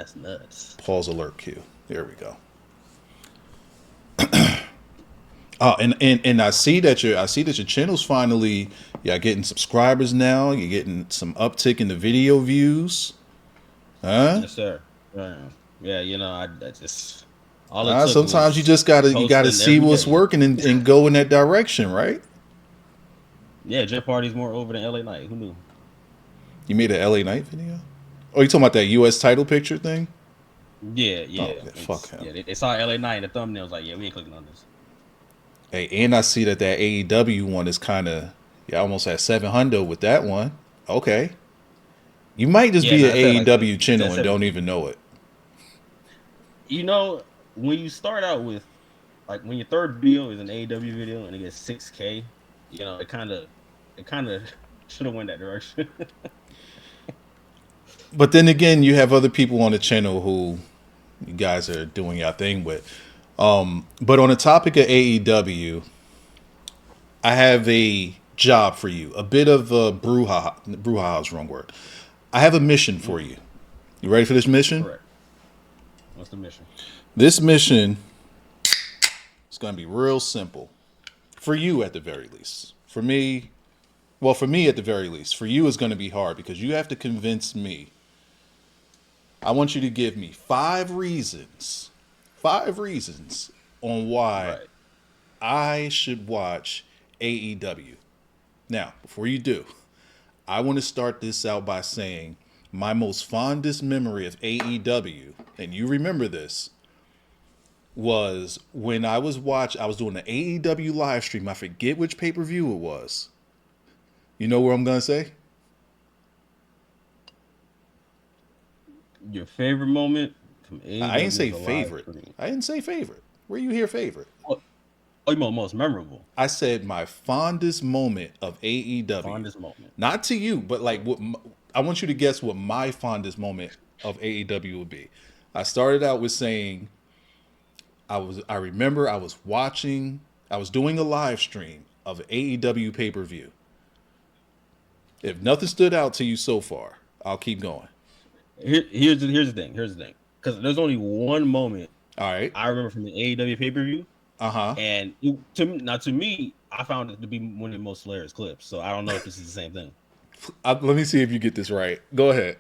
That's nuts. Pause alert Q. There we go. Oh, and I see that your channel's finally y'all getting subscribers now. You're getting some uptick in the video views. Huh? Yes, sir. Yeah, I just all it took Sometimes was you gotta posting see every what's day. working and go in that direction, right? Yeah, Jeff Hardy's more over than LA Knight. Who knew? You made an LA Knight video? Oh, you talking about that US title picture thing? Yeah, Oh yeah. yeah, fuck It's him. yeah. They saw LA Knight in the thumbnail. Was like, yeah, we ain't clicking on this. Hey, and I see that AEW one is kind of yeah, almost at 700 with that one. Okay, you might just Yeah, be no, an I said like AEW it's at channel and don't 700. even know it. When you start out with like when your third video is an AEW video and it gets 6K, it kind of should have went that direction. But then again, you have other people on the channel who you guys are doing your thing with. But on the topic of AEW, I have a job for you. A bit of a brouhaha. Brouhaha is the wrong word. I have a mission for Mm, you. You ready for this mission? correct. What's the mission? This mission is going to be real simple. For you, at the very least. For me, well, for me, at the very least. For you, it's going to be hard because you have to convince me. I want you to give me 5 reasons on why Right. I should watch AEW. Now, before you do, I want to start this out by saying my most fondest memory of AEW, and you remember this, was when I was doing the AEW live stream. I forget which pay-per-view it was. You know where I'm gonna say? Your favorite moment from I didn't AEW say as a live favorite. stream. I didn't say favorite. Where you hear favorite? Oh, oh, you mean most memorable, I said my fondest moment of AEW. fondest moment. Not to you, but like Okay. I want you to guess what my fondest moment of AEW would be. I started out with saying I remember I was doing a live stream of an AEW pay-per-view. If nothing stood out to you so far, I'll keep going. Here's the thing. Because there's only one moment All right. I remember from the AEW pay per view, Uh-huh. and to me, I found it to be one of the most hilarious clips. So I don't know if this is the same thing. Let me see if you get this right. Go ahead.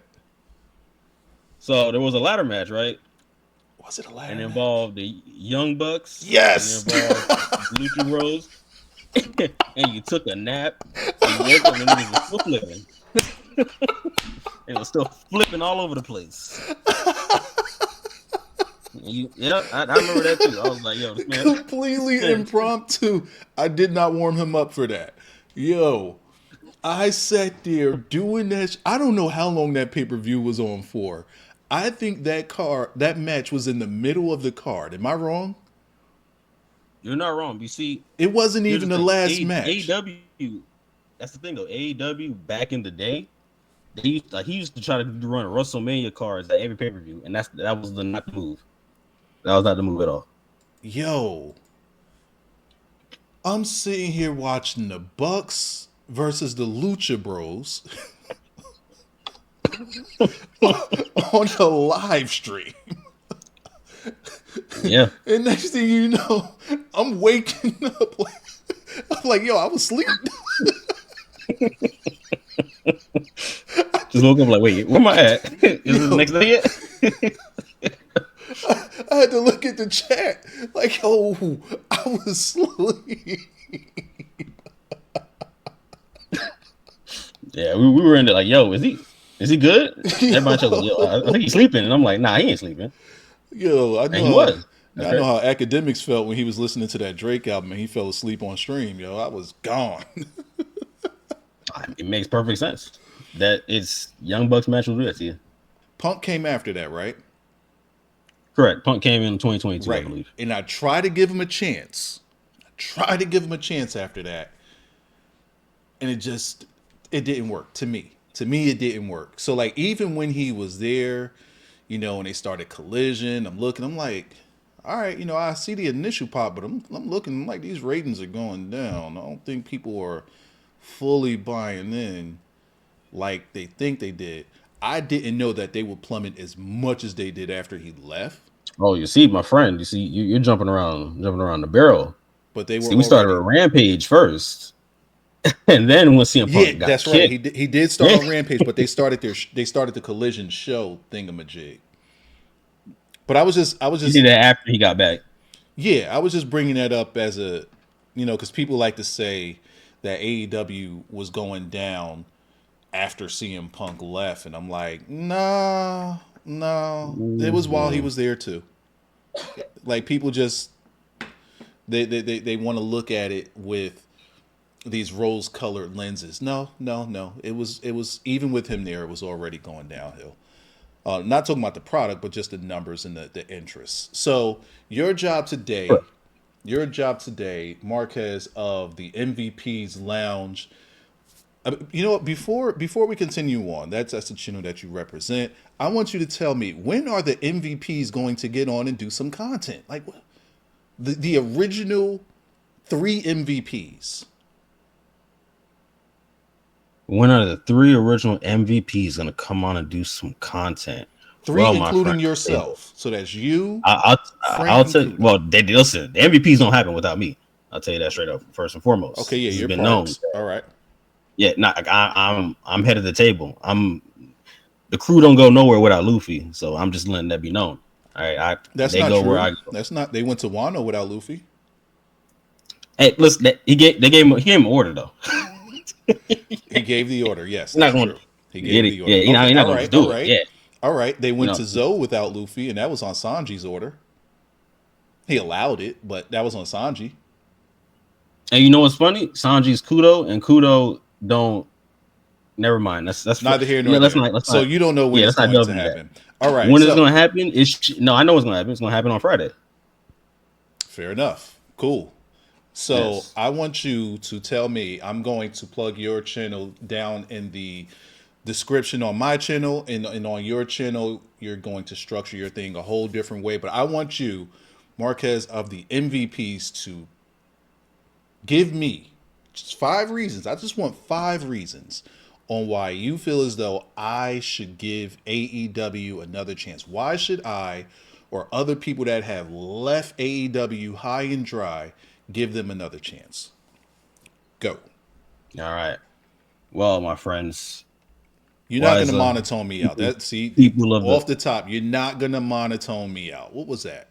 So there was a ladder match, right? Was it a And ladder it match? involved the Young Bucks, and it Yes. involved Lucha Bros, and you took a nap, and you woke up and the niggas was still flipping. It was still flipping all over the place. Yeah, I remember that too. I was like, yo, this Completely man. impromptu. I did not warm him up for that. Yo, I sat there doing that. I don't know how long that pay per view was on for. I think that match was in the middle of the card. Am I wrong? You're not wrong. You see, It wasn't here's the even the thing. last match. AEW, that's the thing though. AEW back in the day, he used to try to run WrestleMania cards at every pay per view, and that was not the move. That was not the move at all. Yo, I'm sitting here watching the Bucks versus the Lucha Bros on a live stream. Yeah, And next thing you know, I'm waking up. I'm like, yo, I was asleep. just woke up like, wait, where am I at? Is this the Yo, next day yet? I had to look at the chat. Like, oh, I was asleep. Yeah, we were in there like, yo, is he good? Everybody told me, yo, I Yo, think he's sleeping, and I'm like, nah, he ain't sleeping, yo, and he was. I know Okay, how academics felt when he was listening to that Drake album and he fell asleep on stream. Yo, I was gone. it makes perfect sense that it's Young Bucks match with this. Yeah, Punk came after that, right? correct. Punk came in 2022, I Right. believe. And I tried to give him a chance. I tried to give him a chance after that. And it didn't work to me. To me, it didn't work. So like even when he was there, and they started collision, I'm like, all right, I see the initial pop, but I'm looking I'm like these ratings are going down. I don't think people are fully buying in like they think they did. I didn't know that they would plummet as much as they did after he left. Oh, you see, my friend, you see, you're jumping around the barrel. But they were See, we started already. with Rampage first, and then when CM Yeah, Punk got that's right. kicked, He did start on Rampage, but they started the Collision show thingamajig. But I was he just did that after he got back. yeah, I was just bringing that up as a, because people like to say that AEW was going down after CM Punk left, and I'm like, nah, no, it was while he Mhm. was there too. Like people just they want to look at it with these rose colored lenses. No, no, no. It was even with him there, it was already going downhill. Not talking about the product, but just the numbers and the interests. So Correct. your job today, Marquez of the MVP's Lounge. You know what? Before we continue on, that's the channel that you represent. I want you to tell me, when are the MVPs going to get on and do some content? Like what? The original three MVPs. When are the three original MVPs going to come on and do some content? Three, Well, my friend, including yourself. So that's you, I, Frank, I'll and tell. Kudo. Well, they listen. The MVPs don't happen without me. I'll tell you that straight up. First and Okay, foremost, yeah, this has your been known. parts. All right. Yeah, not like I'm head of the table. The crew don't go nowhere without Luffy, so I'm just letting that be known. All right, That's they not go where true. I go. That's not. They went to Wano without Luffy. Hey, listen, they gave him an order though. He gave the order. Yes, You're not that's going to true. He get gave it. the Yeah, order. Okay. you're not All going to just right. All do it. right. Yeah, All right. They you went know. to Zoe without Luffy, and that was on Sanji's order. He allowed it, but that was on Sanji. And you know what's funny? Sanji's Kudo and Kudo don't. Never mind. That's Neither here nor yeah. there. Let's So not. you don't know when Yeah, it's let's not going delve to into that. happen. All right. When it's So going to happen is no. I know it's going to happen. It's going to happen on Friday. fair enough. Cool. So Yes. I want you to tell me. I'm going to plug your channel down in the description on my channel, and on your channel you're going to structure your thing a whole different way. But I want you, Marquez of the MVPs, to give me just 5 reasons. I just want 5 reasons on why you feel as though I should give AEW another chance. Why should I, or other people that have left AEW high and dry, give them another chance? Go. All right. Well, my friends, You're not gonna Wiser monotone me out. That see, people of the. off the top, you're not gonna monotone me out. What was that?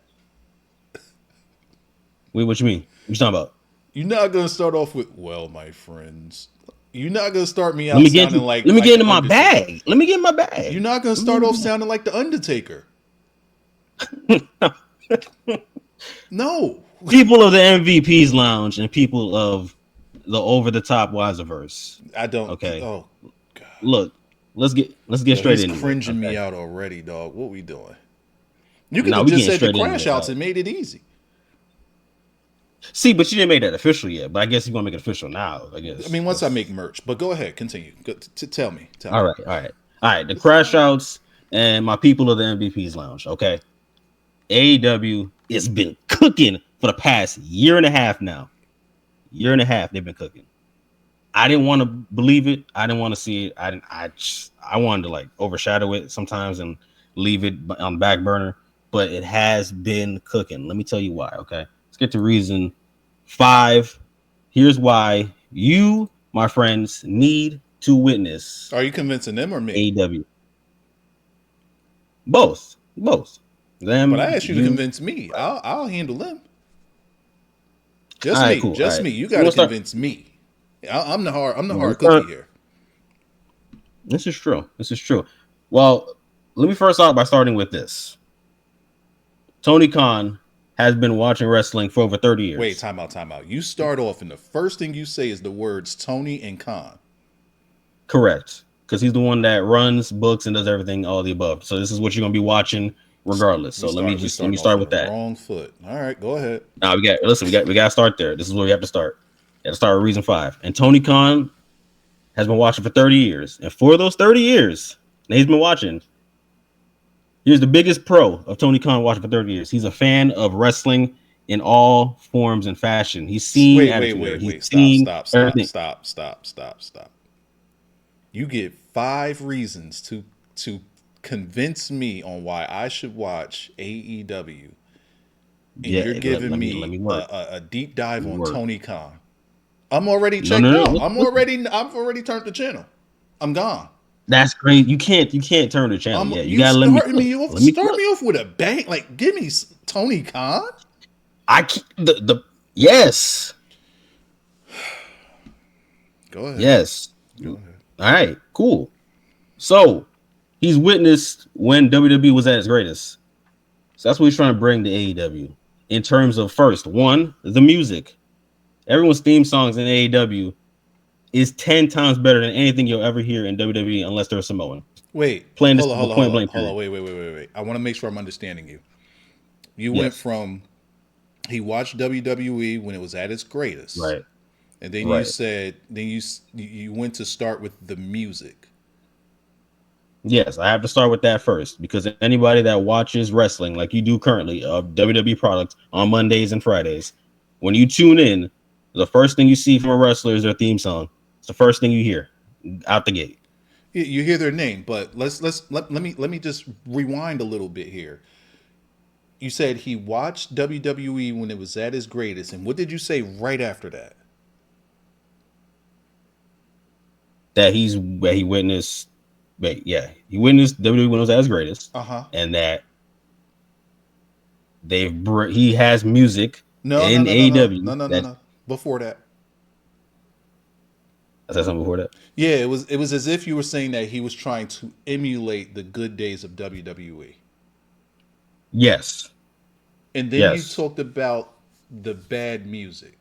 Wait, what you mean? What you talking about? You're not gonna start off with, "Well, my friends." You're not gonna start me Let out me get sounding into. Let me like get into the my Undertaker. bag. Let me get in my bag. You're not gonna Let me start off get sounding like the Undertaker. in my No. people of the MVP's lounge and people of the over the top Wiserverse. I don't. Okay. Oh God. Look, let's get Yo, straight he's into it. cringing me Okay. out already, dog. What we doing? You could Now have we just getting said the straight into crash it, outs dog. and made it easy. See, but you didn't make that official yet. But I guess you're gonna make it official now. I I guess. mean, once I make merch, but go ahead, continue. Tell me, tell All me. right, all right, all right. The crash outs and my people of the MVP's lounge. Okay. AEW has been cooking for the past year and a half now. Year and a half they've been cooking. I didn't want to believe it. I didn't want to see it. I didn't. I wanted to like overshadow it sometimes and leave it on the back burner. But it has been cooking. Let me tell you why. Okay, let's get to reason 5. Here's why you, my friends, need to witness Are you convincing them or me? AEW. Both But I them, asked you to you. convince me. I'll handle them. All Just right, me, cool. All just right, me. You so got to we'll start. convince me. I'm the We'll hard cookie start. here. This is true. This is true. Well, let me first start by starting with this. Tony Khan has been watching wrestling for over 30 Wait, years. time out, time out. You start off, and the first thing you say is the words Tony and Khan. Correct. Because he's the one that runs, books, and does everything, all the above. So this is what you're gonna be watching regardless. So We let me starting off start on with the that. wrong foot. All right, go ahead. Now we got to start there. This is where we have to start. We got to start with reason 5. And Tony Khan has been watching for 30 years. And for those 30 years that he's been watching, here's the biggest pro of Tony Khan watching for 30 years. He's a fan of wrestling in all forms and fashion. He's seen Attitude Era. He's Stop, seen stop, stop, everything. stop, stop, stop, stop. You get 5 reasons to convince me on why I should watch AEW, and Yeah, you're giving let me me work. a deep dive Let me on work. Tony Khan. I'm already No, checked no, no. out. Listen. I've already turned the channel. I'm gone. That's great. You can't turn the channel. Yeah, you You gotta let me starting cook. me off. Let me Start cook. me off with a bang. Like, give me Tony Khan. I can't, the yes, Go ahead. yes. Go All ahead. right, cool. So he's witnessed when WWE was at its greatest. So that's what he's trying to bring to AEW in terms of first one, the music. Everyone's theme songs in AEW is 10 times better than anything you'll ever hear in WWE unless they're Samoan. Wait, Plain and hold on, simple, hold on, point hold on, blank hold on. period. Wait. I want to make sure I'm understanding you. You went Yes. from he watched WWE when it was at its greatest, Right. and then you Right. said you went to start with the music. Yes, I have to start with that first because anybody that watches wrestling like you do currently of WWE products on Mondays and Fridays, when you tune in, the first thing you see from a wrestler is their theme song. It's the first thing you hear out the gate. You hear their name, but let me just rewind a little bit here. You said he watched WWE when it was at its greatest, and what did you say right after that? That he's where he witnessed, wait, yeah, he witnessed WWE when it was at his greatest, Uh huh. and that he has music No, no, in no, no, no, AEW no, no, no, that no. Before that, I said something before that. yeah, it was as if you were saying that he was trying to emulate the good days of WWE, Yes, and then you yes, talked about the bad music.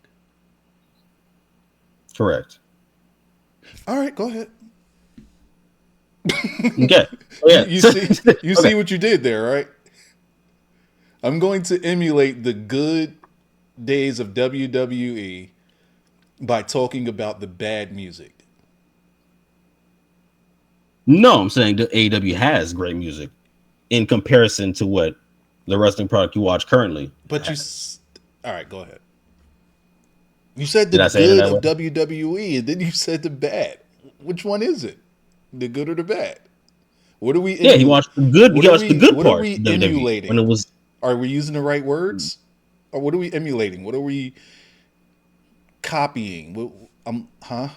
correct. All right, go ahead. Okay, oh, You yeah, you see you okay. see what you did there, right? I'm going to emulate the good days of WWE by talking about the bad music. No, I'm saying the AEW has great music in comparison to what the wrestling product you watch currently But has. all right, go ahead. You said the Did I say it in good that of way? WWE, and then you said the bad. Which one is it? The good or the bad? What are we Yeah, he emulating? watched the good. He watched the good What are parts we of WWE when emulating? it was. Are we using the right words? Or what are we emulating? What are we copying? Huh?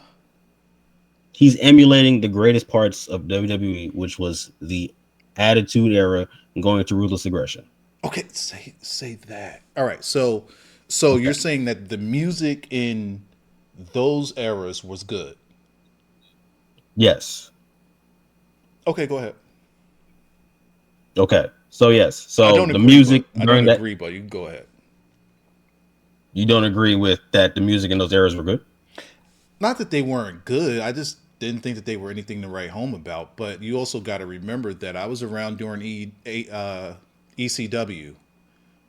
He's emulating the greatest parts of WWE, which was the Attitude Era and going to Ruthless Aggression. Okay, say that. All right. So you're Okay. saying that the music in those eras was good. Yes. Okay, go ahead. Okay. So yes. I So don't the agree, music but I don't during that, agree, but you can go ahead. you don't agree with that the music in those eras were good? Not that they weren't good. I just didn't think that they were anything to write home about. But you also got to remember that I was around during ECW,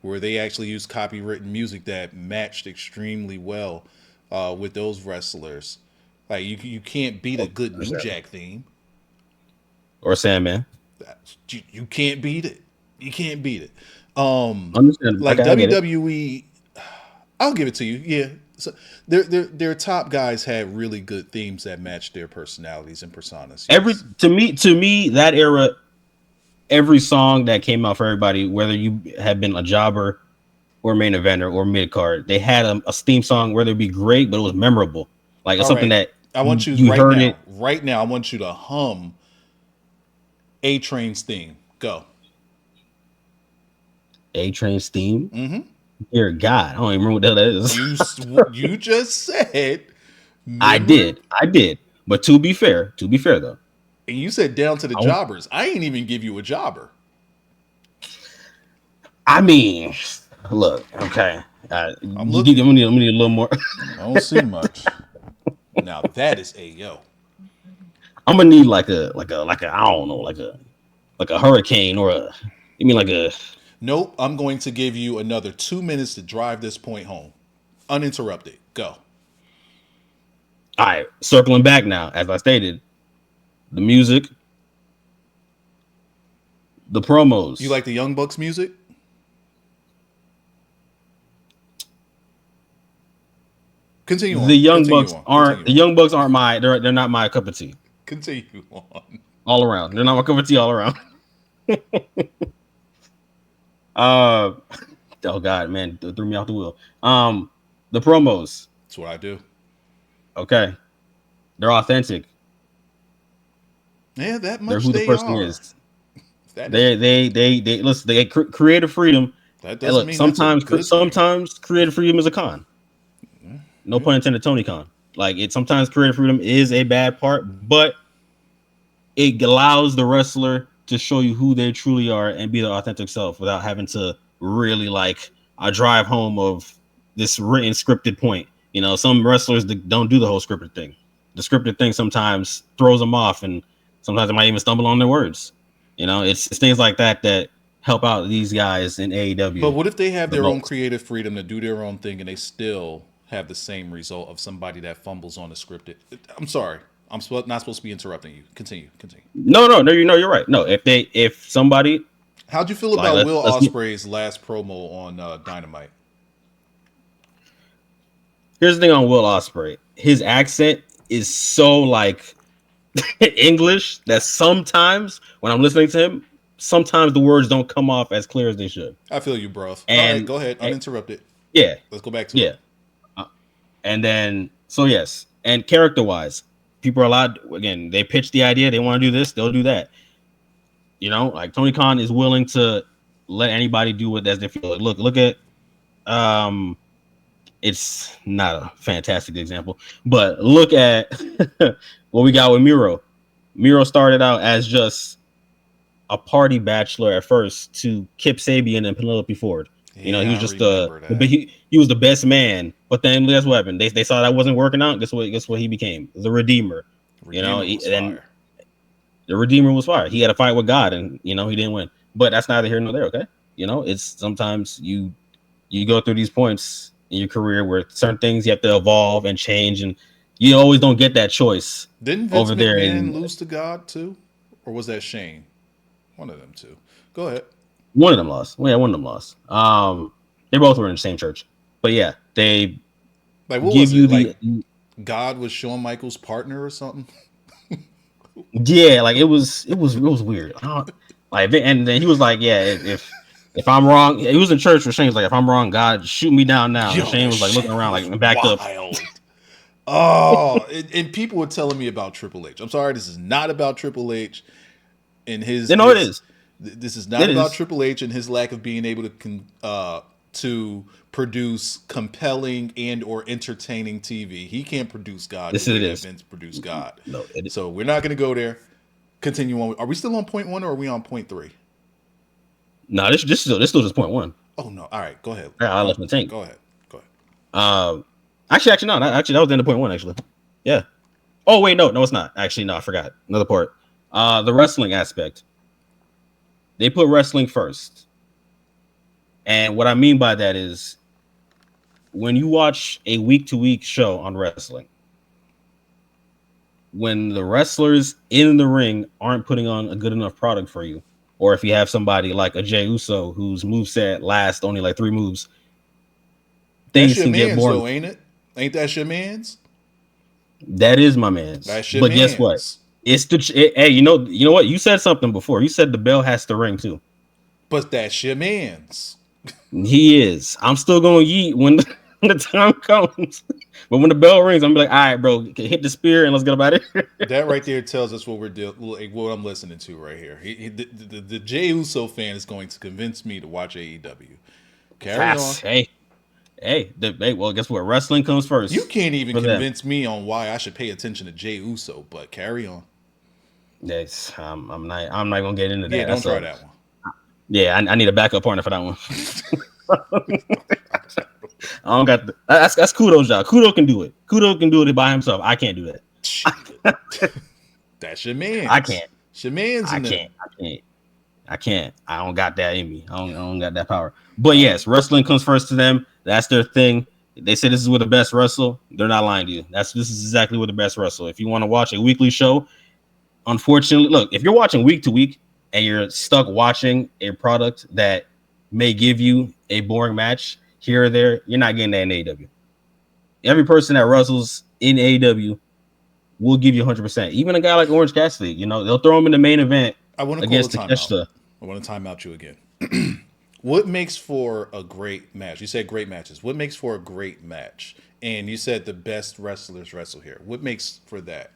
where they actually used copywritten music that matched extremely well with those wrestlers. Like you can't beat a good New Jack theme. Or Sandman? You can't beat it. You can't beat it. Um, Understandable. like Okay, I get it. WWE, I'll give it to you. Yeah, so their top guys had really good themes that matched their personalities and personas. Every Yes. to me that era, every song that came out for everybody, whether you had been a jobber or main eventer or mid card, they had a theme song, whether it be great, but it was memorable. Like it's All something right. that I want you you right heard now. it. Right now, I want you to hum A Train's theme. Go. A Train's theme. Mm-hmm. Dear God, I don't even remember what the hell that is. You just said I memorable, did, I did. But to be fair though, and you said down to the I, jobbers. I ain't even give you a jobber. I mean, look, okay. I'm looking. I'm gonna need a little more. I don't see much. Now that is a yo. I'm gonna need like a I don't know like a hurricane or a you mean like a Nope, I'm going to give you another 2 minutes to drive this point home. Uninterrupted. Go. all right, circling back now, as I stated, the music, the You promos, like the Young Bucks music? Continue on. Continue on. Continue The on. Young Bucks aren't they're not my cup of tea. Continue on. all around. They're not my cup of tea all around. uh, oh god, man, threw me off the wheel. The promos. That's what I do. Okay, they're authentic. Yeah, that They're much who the they person are. is. That is. They listen. They get creative freedom. That And doesn't look, mean that's a good thing. sometimes creative freedom is a con. No Yeah. pun intended, Tony Khan. Like it sometimes creative freedom is a bad part, but it allows the wrestler to show you who they truly are and be their authentic self without having to really like a drive home of this written scripted point. You know, some wrestlers don't do the whole scripted thing. The scripted thing sometimes throws them off, and sometimes they might even stumble on their words. You know, it's things like that that help out these guys in But AEW what if they have the their own most. creative freedom to do their own thing and they still have the same result of somebody that fumbles on the scripted? I'm sorry. Not supposed to be interrupting you. Continue. Continue. No, you know, you're right. No, if somebody How'd you feel like about Will let's Ospreay's last promo on Dynamite? here's the thing on Will Ospreay. His accent is so like English that sometimes when I'm listening to him, sometimes the words don't come off as clear as they should. I feel you, bro. All right, And go ahead. eh, Uninterrupted. yeah, Let's go back to it. yeah. Uh, And then so yes, and character wise, people are allowed. Again, they pitch the idea. They want to do this. They'll do that. You know, like Tony Khan is willing to let anybody do what as they feel. Look at um it's not a fantastic example, but look at what we got with Miro. Miro started out as just a party bachelor at first to Kip Sabian and Penelope Ford. You know, he Yeah, was I just remember that. he was the best man. But then guess what happened? They saw that wasn't working out. Guess what he became? The Redeemer. You know, Redeemer was and fire. the Redeemer was fired. He had a fight with God, and you know he didn't win. But that's neither here nor there. Okay, you know, it's sometimes you go through these points in your career where certain things you have to evolve and change, and you always don't get that choice Didn't Vince over there. McMahon And lose to God too? Or was that Shane? One of them two. Go ahead. one of them lost. Well, yeah, one of them lost. They both were in the same church, but yeah, they Like, what give was you it? the Like, God was Shawn Michaels' partner or something? yeah, like it was weird. Like, and then he was like, yeah, if I'm wrong, he was in church where Shane was like, if I'm wrong, God, shoot me down now. And Yo, Shane that was like looking shit around, like was backed up. wild. Oh, and people were telling me about Triple H. I'm sorry, this is not about Triple H and You know it is. this is not It about is. Triple H and his lack of being able to produce compelling and or entertaining TV. He can't produce God the This is way it that is. Vince produced God. No, it. So we're not going to go there. Continue on. Are we still on point one or are we on point three? No, this still just point one. Oh no! All right, go ahead. I left my tank. Go ahead. Go ahead. Actually, no, actually that was the end of point one. Actually, yeah. Oh wait, no, it's not. Actually, no, I forgot another part. The wrestling aspect. They put wrestling first, and what I mean by that is when you watch a week to week show on wrestling, when the wrestlers in the ring aren't putting on a good enough product for you, or if you have somebody like a Jey Uso whose moveset lasts only like 3 moves, That's things your can get man's boring. though, ain't it? Ain't that your man's? That is my man's. That's your But guess what? man's. Hey, you know what? You said something before. You said the bell has to ring too. But that's your man's. He is. I'm still gonna yeet when when the time comes. But when the bell rings, I'm gonna be like, all right, bro, hit the spear and let's get about it. That right there tells us what like what I'm listening to right here. The Jey Uso fan is going to convince me to watch AEW. Carry on. Fast. Hey, well, guess what? Wrestling comes You first can't even for them. convince me on why I should pay attention to Jey Uso, but carry on. Yes, I'm not gonna get into Yeah, that. don't That's try a that one. yeah. I need a backup partner for that one. I don't got that's Kudo's job. Kudo can do it. Kudo can do it by himself. I can't do that. That's your man's. I can't. It's your man's I in can't. them. I can't. I don't got that in me. I don't got that power. But yes, wrestling comes first to them. That's their thing. They say this is where the best wrestle. They're not lying to you. This is exactly where the best wrestle. If you want to watch a weekly show, unfortunately, look, if you're watching week to week and you're stuck watching a product that may give you a boring match here or there, you're not getting that in AEW. Every person that wrestles in AEW will give you 100%. Even a guy like Orange Cassidy, they'll throw him in the main event I want to call a against timeout. Takeshita. I want to time out you again. What makes for a great match? You said great matches. What makes for a great match? And you said the best wrestlers wrestle here. What makes for that?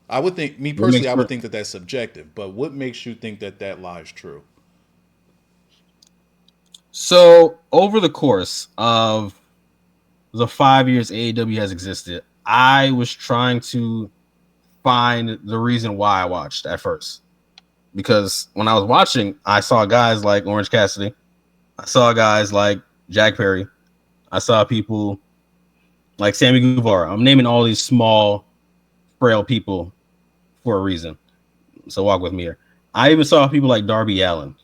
I would think, me What makes personally, I would for think that that's subjective. But what makes you think that that lies true? So over the course of the 5 years AEW has existed, I was trying to find the reason why I watched at first. Because when I was watching, I saw guys like Orange Cassidy, I saw guys like Jack Perry, I saw people like Sammy Guevara. I'm naming all these small, frail people for a reason. So walk with me here. I even saw people like Darby Allin.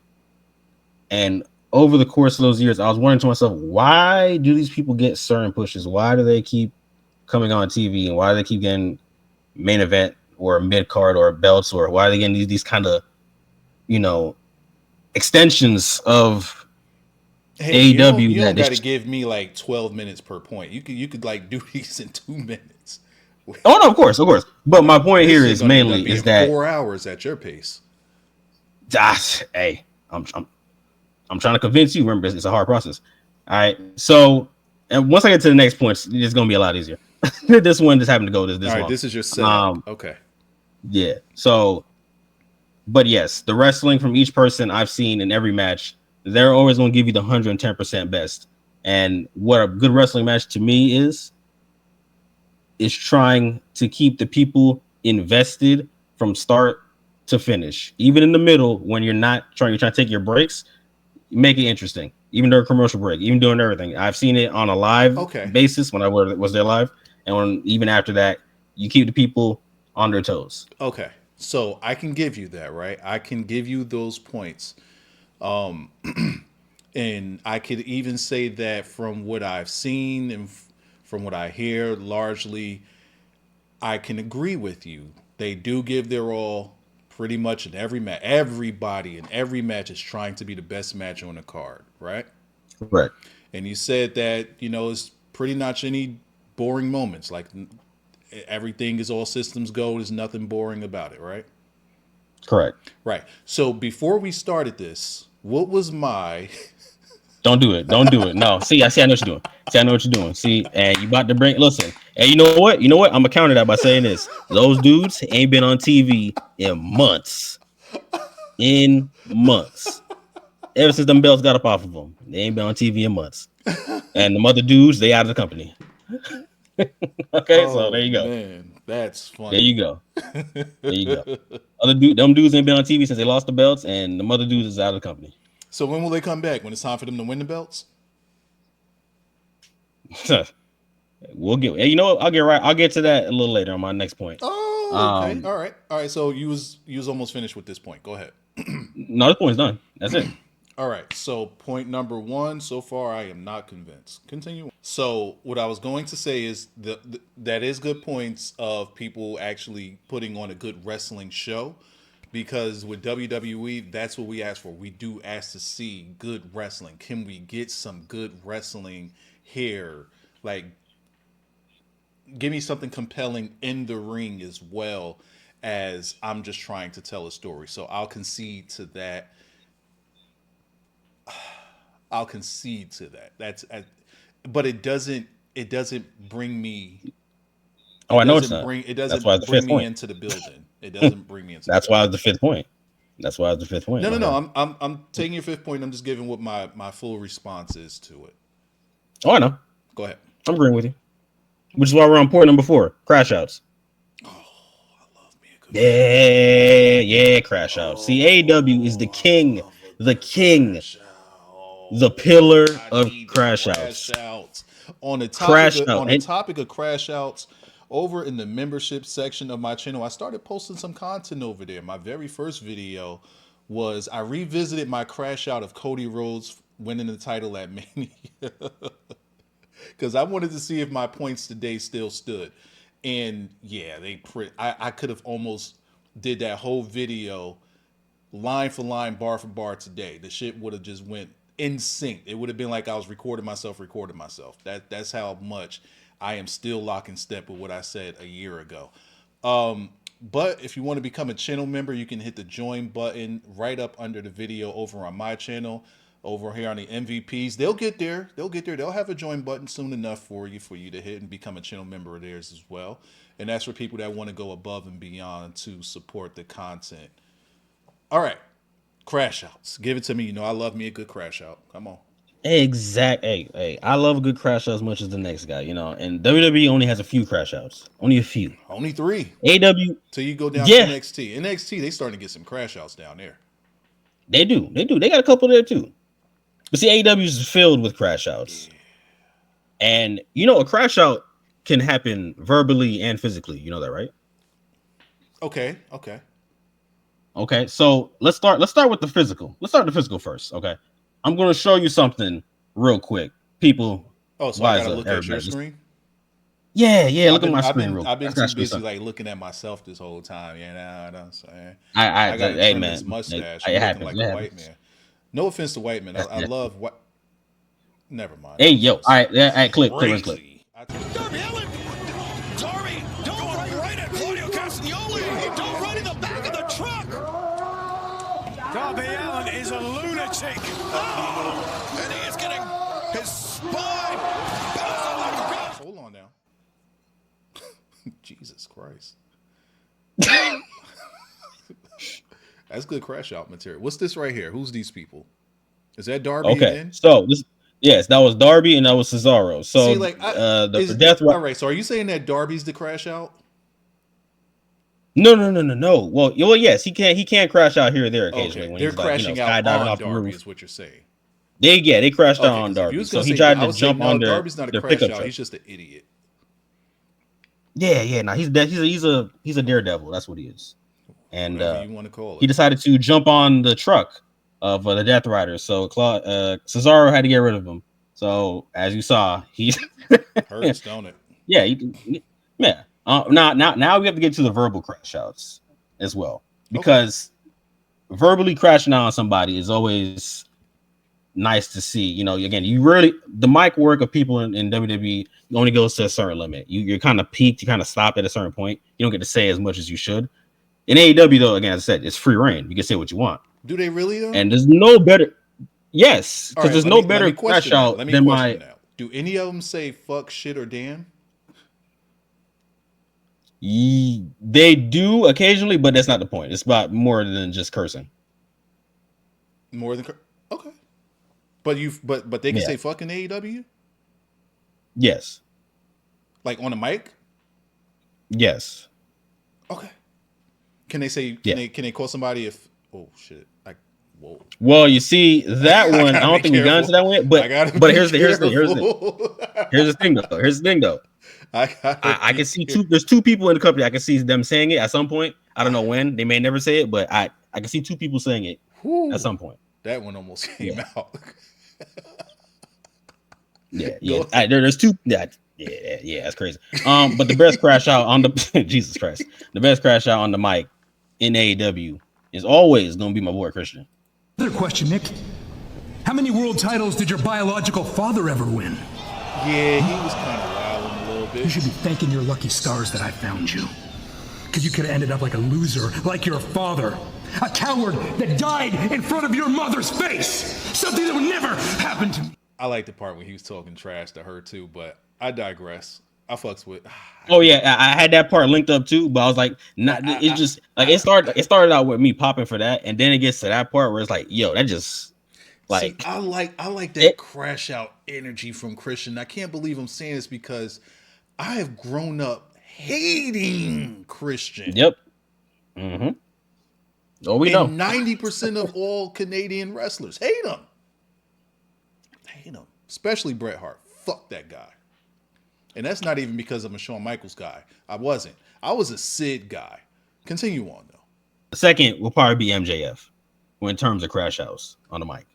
And over the course of those years, I was wondering to myself, why do these people get certain pushes? Why do they keep coming on TV? And why do they keep getting main event or mid card or belts? Or why are they getting these kind of, you know, extensions of Hey, AEW you don't that got to is. give me like 12 minutes per point. You could like do these in 2 minutes. Oh no, of course, of course. But my point This here shit is gonna end up mainly is being that 4 hours at your pace. hey, I'm trying to convince you. Remember, it's a hard process. All right. So, and once I get to the next point, it's gonna be a lot easier. This one just happened to go All this right, long. this is your setup. Um, Okay. yeah. So, but yes, the wrestling from each person I've seen in every match, they're always gonna give you the 110% best. And what a good wrestling match to me is trying to keep the people invested from start to finish. Even in the middle, when you're trying to take your breaks, make it interesting. Even during commercial break, even doing everything. I've seen it on a live Okay. basis when I was there live, and even after that, you keep the people on their toes. Okay. So I can give you that, right? I can give you those points. And I could even say that from what I've seen and from what I hear, largely, I can agree with you. They do give their all pretty much in every match. Everybody in every match is trying to be the best match on the card, right? Correct. And you said that, it's pretty much any boring moments. Like everything is all systems go. There's nothing boring about it, right? Correct. Right. So before we started this, what was my Don't do it. Don't do it. No. See, I see. I know what you're doing. See, I know what you're doing. See, and you about to bring. Listen, and you know what? You know what? I'm gonna counter that by saying this: those dudes ain't been on TV in months. In months. Ever since them belts got up off of them, they ain't been on TV in months. And the mother dudes, they out of the company. Okay, so there Oh you go. man, that's There funny. you go. There you go. Them dudes ain't been on TV since they lost the belts, and the mother dudes is out of the company. So when will they come back? When it's time for them to win the belts? We'll get. You know what? I'll get to that a little later on my next point. Oh, okay. Um, All right. So you was almost finished with this point. Go ahead. no, this point's done. That's it. All right. So point number one. So far, I am not convinced. Continue. So what I was going to say is that is good points of people actually putting on a good wrestling show, because with WWE, that's what we ask for. We do ask to see good wrestling. Can we get some good wrestling here? Like, give me something compelling in the ring as well as I'm just trying to tell a story. So I'll concede to that. I'll concede to that. But it doesn't bring me Oh, I know it's not. it That's why it's doesn't the bring fifth me point. into the building. It doesn't bring me into the That's why building. it's the fifth point. That's why it's the fifth point, No, no, my no. guy. I'm taking your fifth point. I'm just giving what my full response is to it. Oh, I know. Go ahead. I'm agreeing with you. Which is why we're on point number 4. Crash outs. Oh, I love me a good crash Yeah, out. yeah, crash out. See, AEW is Oh, I love a the good king, crash the out. pillar I of need them crash crash outs. outs. On the topic Crash of, out. on the And topic of crash outs, over in the membership section of my channel, I started posting some content over there. My very first video was I revisited my crash out of Cody Rhodes winning the title at Mania because I wanted to see if my points today still stood. And yeah, I could have almost did that whole video line for line, bar for bar today. The shit would have just went in sync. It would have been like I was recording myself. That's how much I am still lock and step with what I said a year ago. But if you want to become a channel member, you can hit the join button right up under the video over on my channel, over here on the MVPs. They'll get there. They'll get there. They'll have a join button soon enough for you to hit and become a channel member of theirs as well. And that's for people that want to go above and beyond to support the content. All right. Crash outs. Give it to me. You know I love me a good crash out. Come on. Hey, I love a good crash out as much as the next guy, and WWE only has a few crash outs. Only a few. Only 3. AEW. Till you go down to NXT. NXT, they starting to get some crash outs down there. They do. They got a couple there too. But see, AEW is filled with crash outs. Yeah. And a crash out can happen verbally and physically. You know that, right? Okay. So let's start with the physical. Let's start with the physical first. Okay. I'm going to show you something real quick. People. Oh, so I got to look at your screen? Yeah. Look at my screen real quick. I've been too busy like looking at myself this whole time. You know what I'm saying? I got to trim this mustache. It happens. Like a white man. No offense to white men. I love what. Never mind. Hey, yo. All right. Click. Darby Allin. Darby, don't run right at Claudio Castagnoli. Don't run in the back of the truck. Darby Allin is a lunatic. Oh, and he is getting his spine bounced off like a rock. Hold on now. Jesus Christ. That's good crash out material. What's this right here? Who's these people? Is that Darby? Okay. Again? So yes, that was Darby and that was Cesaro. So see, the death. All right. So are you saying that Darby's the crash out? No. Well, yes, he can crash out here or there occasionally. Okay. When they're he's crashing out on Darby, is what you're saying. They crashed out on Darby. So he tried to jump on their Darby's not a crash out. He's just an idiot. Yeah. No, he's a daredevil. That's what he is. And you want to call it. He decided to jump on the truck of the Death Rider. So Cesaro had to get rid of him. So as you saw, he hurts, don't it? Yeah. Now we have to get to the verbal crash outs as well, because verbally crashing out on somebody is always nice to see. Again, the mic work of people in WWE only goes to a certain limit. You're kind of peaked, you kind of stopped at a certain point. You don't get to say as much as you should. In AEW, though, again, as I said, it's free reign. You can say what you want. Do they really though? And there's no better. Yes, because there's no better crash out than my. Do any of them say fuck, shit, or damn? They do occasionally, but that's not the point. It's about more than just cursing. More than okay, but they can say fuck in AEW. Yes. Like on the mic. Yes. Okay. Can they say? Can they call somebody if? Oh shit! Whoa. Well, you see that one. I don't think we got into that one, but here's the thing though. I can see there's two people in the company. I can see them saying it at some point. I don't know when. They may never say it, but I can see two people saying it at some point. That one almost came out. There's two. That's crazy. But the best crash out on the Jesus Christ, the best crash out on the mic in AEW is always going to be my boy Christian. Another question, Nick. How many world titles did your biological father ever win? Yeah, he was kind of wilding a little bit. You should be thanking your lucky stars that I found you. Because you could have ended up like a loser, like your father. A coward that died in front of your mother's face. Something that would never happen to me. I like the part when he was talking trash to her too, but I digress. I fucks with. Oh yeah, I had that part linked up too, but I was like, it's just like it started out with me popping for that, and then it gets to that part where it's like, yo, that just like. See, I like that crash out energy from Christian. I can't believe I'm saying this because I have grown up hating Christian. Yep. Mm-hmm. Oh, we know. 90% of all Canadian wrestlers hate him. Especially Bret Hart. Fuck that guy. And that's not even because I'm a Shawn Michaels guy. I wasn't. I was a Sid guy. Continue on, though. The second will probably be MJF in terms of crash outs on the mic.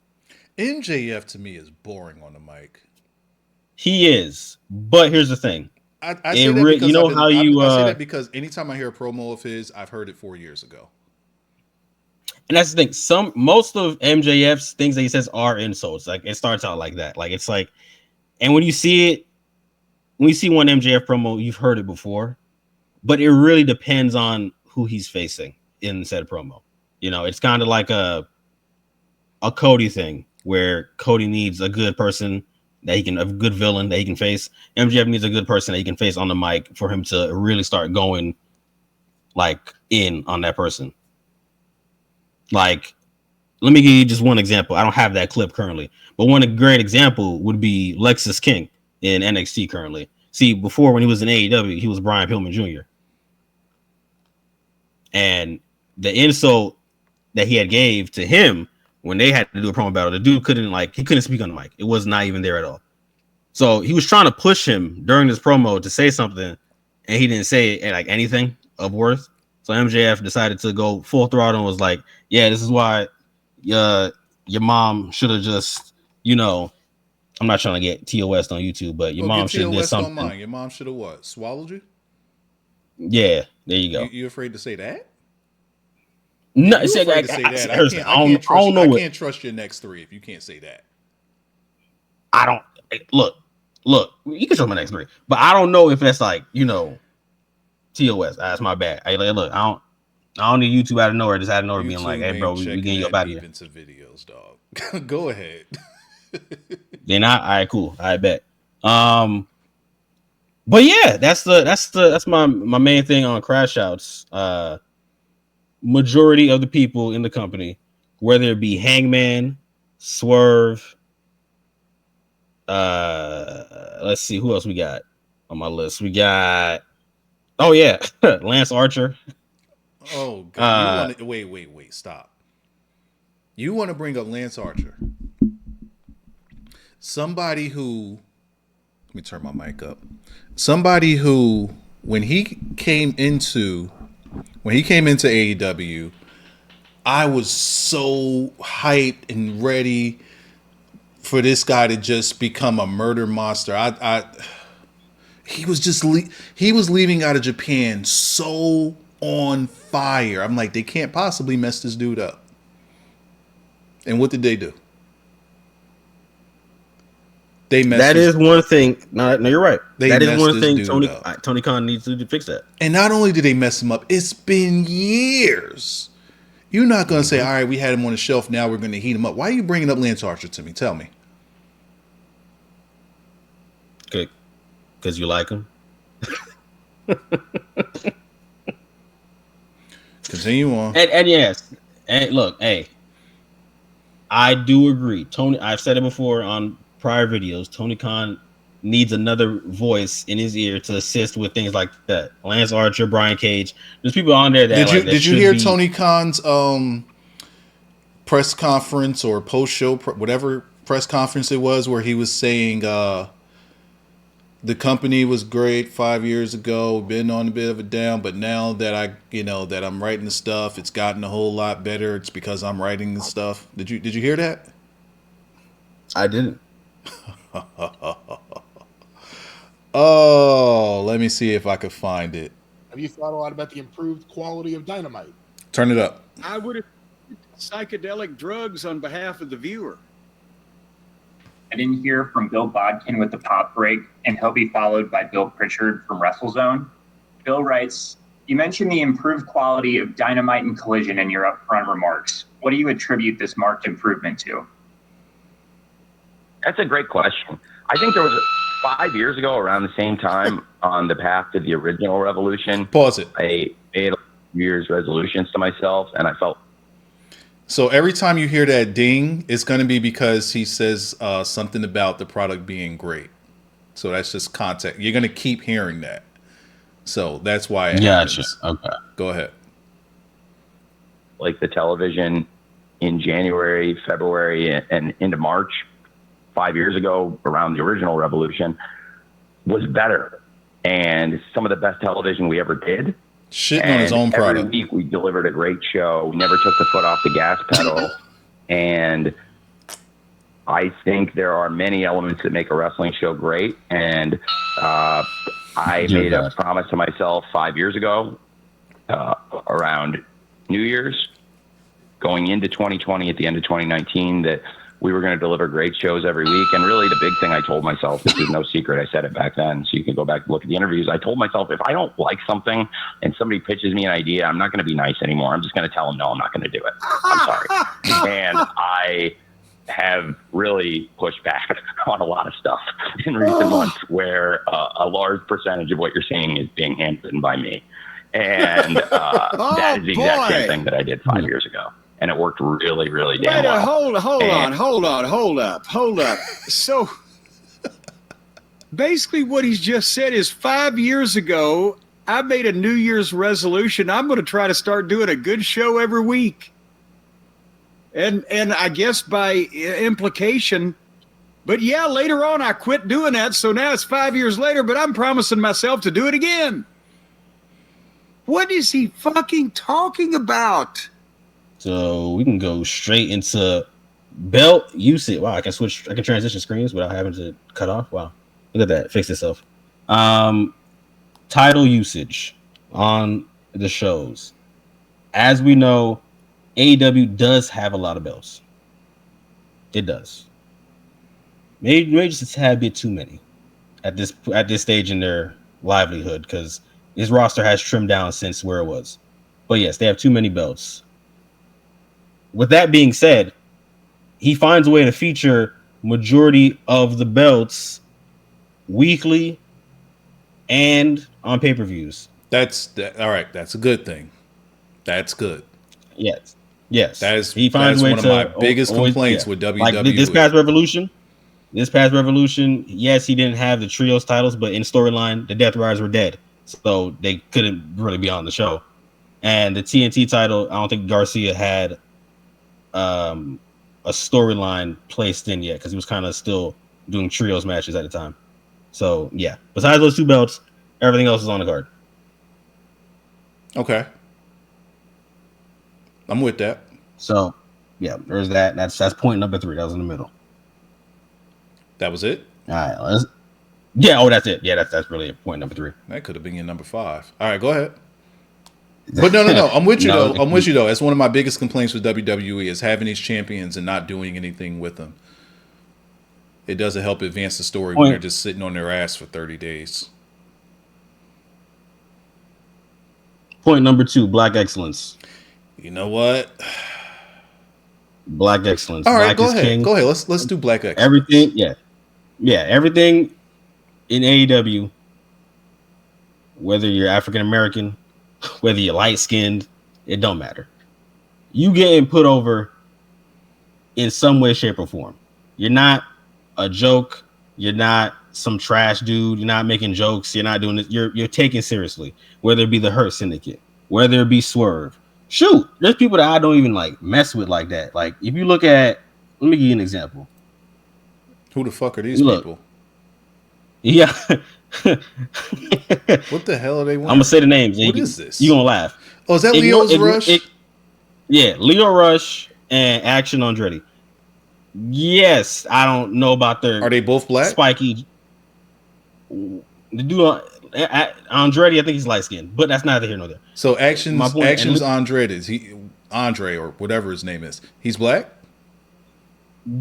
MJF to me is boring on the mic. He is. But here's the thing. I say that because I say that because anytime I hear a promo of his, I've heard it 4 years ago. And that's the thing. Most of MJF's things that he says are insults. Like it starts out like that. Like it's like, and when you see it, when you see one MJF promo, you've heard it before, but it really depends on who he's facing in said promo. You know, it's kind of like a Cody thing where Cody needs a good person a good villain that he can face. MJF needs a good person that he can face on the mic for him to really start going like in on that person. Like, let me give you just one example. I don't have that clip currently, but one great example would be Lexus King in NXT currently. See, before when he was in AEW, he was Brian Pillman Jr. And the insult that he had gave to him when they had to do a promo battle, the dude couldn't speak on the mic. It was not even there at all. So he was trying to push him during this promo to say something, and he didn't say like anything of worth. So MJF decided to go full throttle and was like, yeah, this is why your mom should have just, you know, I'm not trying to get TOS on YouTube, but your mom should have did something. On mine. Your mom should have what? Swallowed you? Yeah, there you go. You afraid to say that? No, I can't trust your next three if you can't say that. I don't look. You can trust my next three, but I don't know if that's like, you know, TOS. That's my bad. Look, I don't need YouTube out of nowhere, just out of nowhere being like, hey, bro, we getting you up out of here. Into videos, dog. Go ahead. Then all right, cool. I bet. But yeah, that's my main thing on crash outs. Majority of the people in the company, whether it be Hangman, Swerve, let's see who else we got on my list. We got Lance Archer. Oh God! Wait, stop. You want to bring up Lance Archer? Somebody who, let me turn my mic up. Somebody who, when he came into AEW, I was so hyped and ready for this guy to just become a murder monster. He was leaving out of Japan so on fire. I'm like, they can't possibly mess this dude up. And what did they do? That is one thing. No, you're right. That is one thing Tony Khan needs to fix that. And not only did they mess him up, it's been years. You're not going to say, all right, we had him on the shelf, now we're going to heat him up. Why are you bringing up Lance Archer to me? Tell me. Okay. Because you like him? Continue on. And yes. And look, hey. I do agree. Tony, I've said it before on prior videos, Tony Khan needs another voice in his ear to assist with things like that. Lance Archer, Brian Cage. There's people on there that did you hear Tony Khan's press conference or post show, whatever press conference it was, where he was saying the company was great 5 years ago, been on a bit of a down, but now that that I'm writing the stuff, it's gotten a whole lot better. It's because I'm writing the stuff. Did you hear that? I didn't. Oh, let me see if I could find it. Have you thought a lot about the improved quality of Dynamite? Turn it up. I would have psychedelic drugs on behalf of the viewer. I didn't hear from Bill Bodkin with the pop break, and he'll be followed by Bill Pritchard from WrestleZone. Bill writes, you mentioned the improved quality of Dynamite and Collision in your upfront remarks. What do you attribute this marked improvement to? That's a great question. I think there was 5 years ago, around the same time, on the path to the original Revolution. Pause it. I made New Year's resolutions to myself, and I felt. So every time you hear that ding, it's going to be because he says something about the product being great. So that's just context. You're going to keep hearing that. So that's why it happens. Okay. Go ahead. Like the television in January, February, and into March, 5 years ago, around the original Revolution, was better. And some of the best television we ever did. Shitting on his own product. Every week we delivered a great show. We never took the foot off the gas pedal. And I think there are many elements that make a wrestling show great. And I made a promise to myself 5 years ago around New Year's, going into 2020 at the end of 2019, that we were going to deliver great shows every week. And really the big thing I told myself, this is no secret, I said it back then, so you can go back and look at the interviews. I told myself, if I don't like something and somebody pitches me an idea, I'm not going to be nice anymore. I'm just going to tell them, no, I'm not going to do it. I'm sorry. And I have really pushed back on a lot of stuff in recent months where a large percentage of what you're seeing is being handwritten by me. And that is the exact same thing that I did 5 years ago. And it worked really, really damn well. Hold up. So basically what he's just said is 5 years ago, I made a New Year's resolution. I'm going to try to start doing a good show every week. And I guess by implication, but yeah, later on I quit doing that. So now it's 5 years later, but I'm promising myself to do it again. What is he fucking talking about? So we can go straight into belt usage. Wow, I can transition screens without having to cut off. Wow, look at that, fixed itself. Title usage on the shows. As we know, AEW does have a lot of belts. It does. Maybe just a tad bit too many at this stage in their livelihood, because his roster has trimmed down since where it was. But yes, they have too many belts. With that being said, he finds a way to feature majority of the belts weekly and on pay-per-views. All right. That's a good thing. That's good. Yes. He finds one of my biggest complaints with WWE. Like this past Revolution, yes, he didn't have the trios titles, but in storyline, the Death Riders were dead, so they couldn't really be on the show. And the TNT title, I don't think Garcia had a storyline placed in yet, because he was kind of still doing trios matches at the time. So yeah, besides those two belts, everything else is on the card. Okay, I'm with that. So yeah, there's that. That's point number 3. That was in the middle. That was it. All right. That's it. Yeah, that's really point number 3. That could have been your number 5. All right, go ahead. But no. I'm with you though. I'm with you though. That's one of my biggest complaints with WWE is having these champions and not doing anything with them. It doesn't help advance the story when they're just sitting on their ass for 30 days. Point number 2, Black Excellence. You know what? Black Excellence. All right, Black go ahead. King. Go ahead. Let's do Black Excellence. Everything, yeah. Everything in AEW, whether you're African American, whether you're light skinned, it don't matter. You getting put over in some way, shape, or form. You're not a joke. You're not some trash dude. You're not making jokes. You're not doing this. You're taken seriously. Whether it be the Hurt Syndicate, whether it be Swerve. Shoot, there's people that I don't even like mess with like that. Like if you look at, let me give you an example. Who the fuck are these people? Yeah. What the hell are they? I'm gonna say the names. What is this? You gonna laugh? Oh, is that Leo's Rush? Yeah, Leo Rush and Action Andretti. Yes, I don't know about their. Are they both black? Spiky. The dude Andretti, I think he's light skinned, but that's neither here nor there. So Action's Andretti. Is he Andre or whatever his name is? He's black.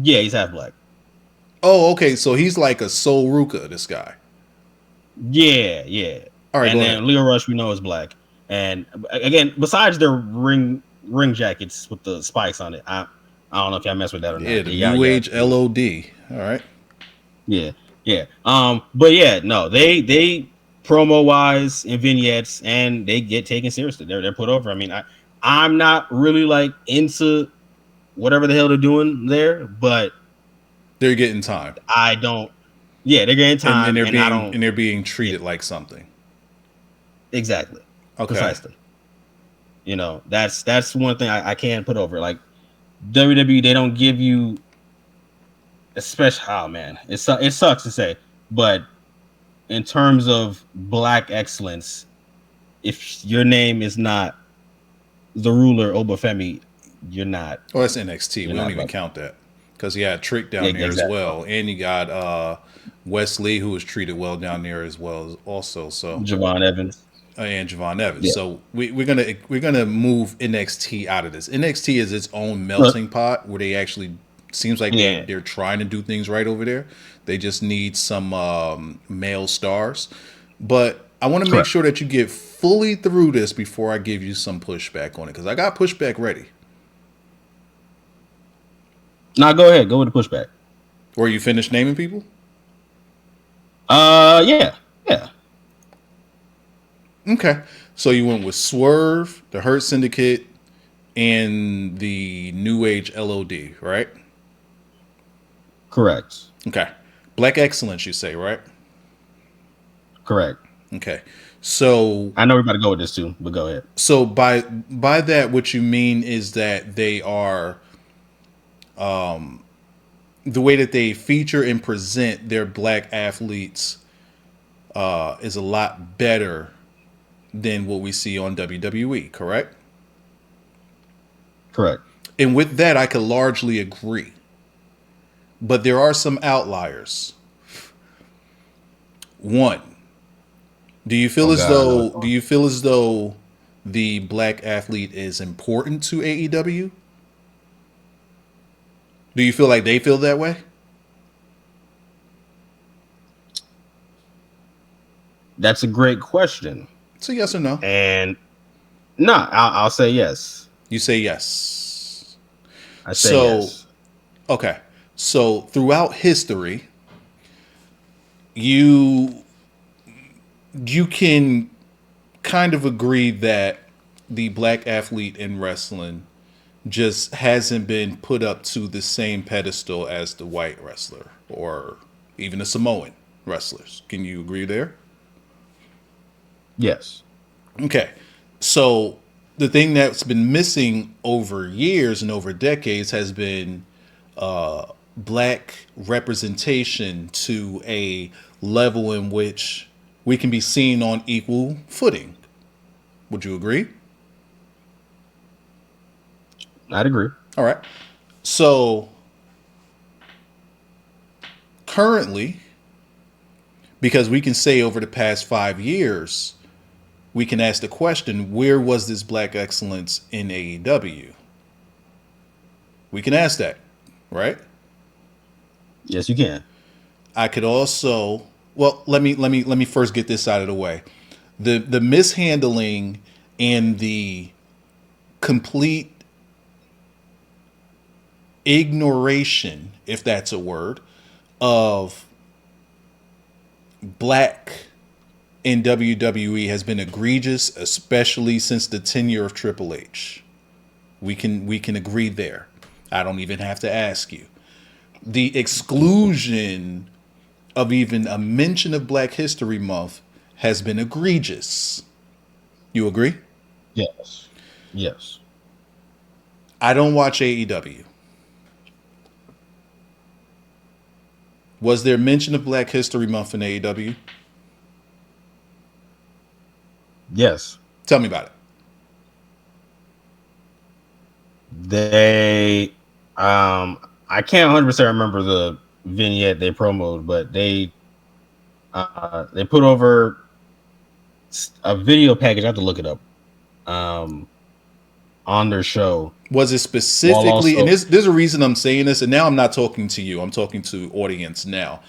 Yeah, he's half black. Oh, okay. So he's like a Sol Ruka, this guy. Yeah. All right, and then Leo Rush, we know, is black. And again, besides their ring jackets with the spikes on it, I don't know if y'all mess with that or not. Yeah, the New Age LOD. All right. Yeah. But yeah, no, they promo wise and vignettes, and they get taken seriously. They're put over. I mean, I'm not really like into whatever the hell they're doing there, but they're getting time. I don't. Yeah, they're getting time, and they're being treated like something. Exactly. Okay. Precisely. You know, that's one thing I can't put over. Like WWE, they don't give you, especially. Oh man, it sucks to say, but in terms of black excellence, if your name is not the Ruler Obafemi, you're not. Oh, that's NXT. We don't even count that because you had Trick down there as well, and you got Wesley, who was treated well down there as well, also. So Javon Evans. And Javon Evans. Yeah. So we're gonna move NXT out of this. NXT is its own melting pot where they actually Seems like Yeah. they're trying to do things right over there. They just need some male stars. But I want to make Correct. sure that you get fully through this before I give you some pushback on it, because I got pushback ready. Now go ahead. Go with the pushback. Or you finished naming people? Yeah. Yeah. Okay. So you went with Swerve, the Hurt Syndicate, and the New Age LOD, right? Correct. Okay. Black Excellence, you say, right? Correct. Okay. So I know we're about to go with this too, but go ahead. so by that, what you mean is that they are the way that they feature and present their black athletes is a lot better than what we see on WWE, correct? Correct. And with that, I could largely agree. But there are some outliers. One, do you feel as though the black athlete is important to AEW? Do you feel like they feel that way? That's a great question. So yes or no? And no, I'll say yes. You say yes. I say yes. Okay. So throughout history, you can kind of agree that the black athlete in wrestling just hasn't been put up to the same pedestal as the white wrestler or even the Samoan wrestlers. Can you agree there? Yes. Okay. So the thing that's been missing over years and over decades has been black representation to a level in which we can be seen on equal footing. Would you agree? I'd agree. All right. So currently, because we can say over the past 5 years, we can ask the question, where was this black excellence in AEW? We can ask that, right? Yes, you can. I could also, well, let me first get this out of the way. The mishandling and the complete ignoration, if that's a word, of black in WWE has been egregious, especially since the tenure of Triple H. We can agree there. I don't even have to ask you. The exclusion of even a mention of Black History Month has been egregious. You agree? Yes. Yes. I don't watch AEW. Was there mention of Black History Month in AEW? Yes. Tell me about it. They I can't 100% remember the vignette they promoted, but they put over a video package. I have to look it up. On their show. Was it specifically, also, and there's a reason I'm saying this, and now I'm not talking to you, I'm talking to audience now.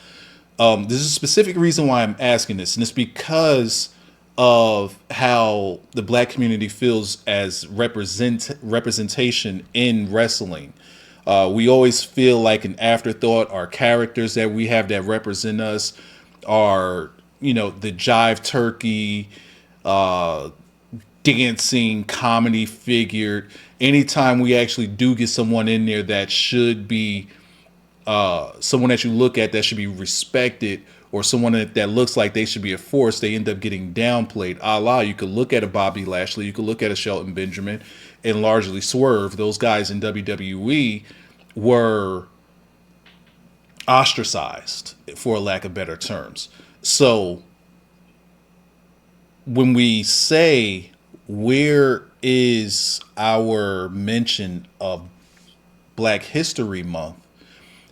There's a specific reason why I'm asking this, and it's because of how the black community feels as representation in wrestling. We always feel like an afterthought. Our characters that we have that represent us are, the jive turkey, dancing comedy figure. Anytime we actually do get someone in there that should be someone that you look at that should be respected, or someone that looks like they should be a force, they end up getting downplayed. A la, you could look at a Bobby Lashley, you could look at a Shelton Benjamin, and largely Swerve. Those guys in WWE were ostracized, for lack of better terms. So when we say, where is our mention of Black History Month,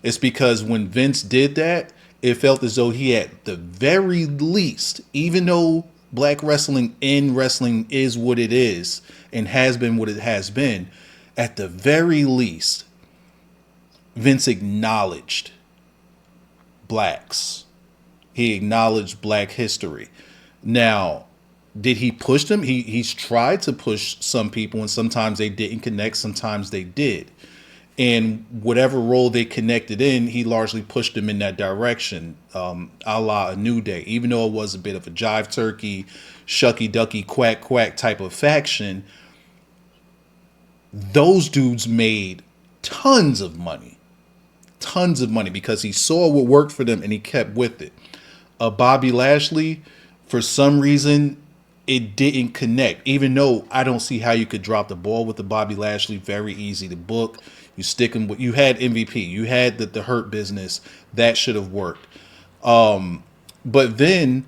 it's because when Vince did that, it felt as though he, at the very least, even though black wrestling in wrestling is what it is and has been what it has been, at the very least, Vince acknowledged blacks. He acknowledged black history. Now, did he push them? He's tried to push some people, and sometimes they didn't connect, sometimes they did. And whatever role they connected in, he largely pushed them in that direction, a la A New Day. Even though it was a bit of a jive turkey, shucky ducky, quack quack type of faction, those dudes made tons of money. Tons of money because he saw what worked for them and he kept with it. Bobby Lashley, for some reason, it didn't connect. Even though I don't see how you could drop the ball with the Bobby Lashley. Very easy to book. You stick him with. You had MVP. You had the Hurt Business. That should have worked. But then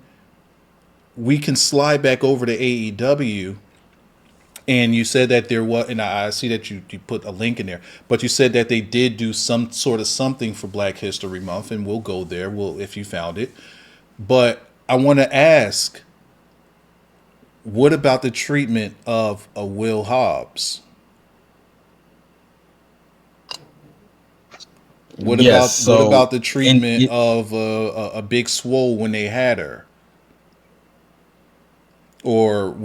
we can slide back over to AEW. And you said that there was, and I see that you put a link in there, but you said that they did do some sort of something for Black History Month, and we'll go there. If you found it. But I want to ask, what about the treatment of a Will Hobbs? What about the treatment of a Big Swole when they had her? Or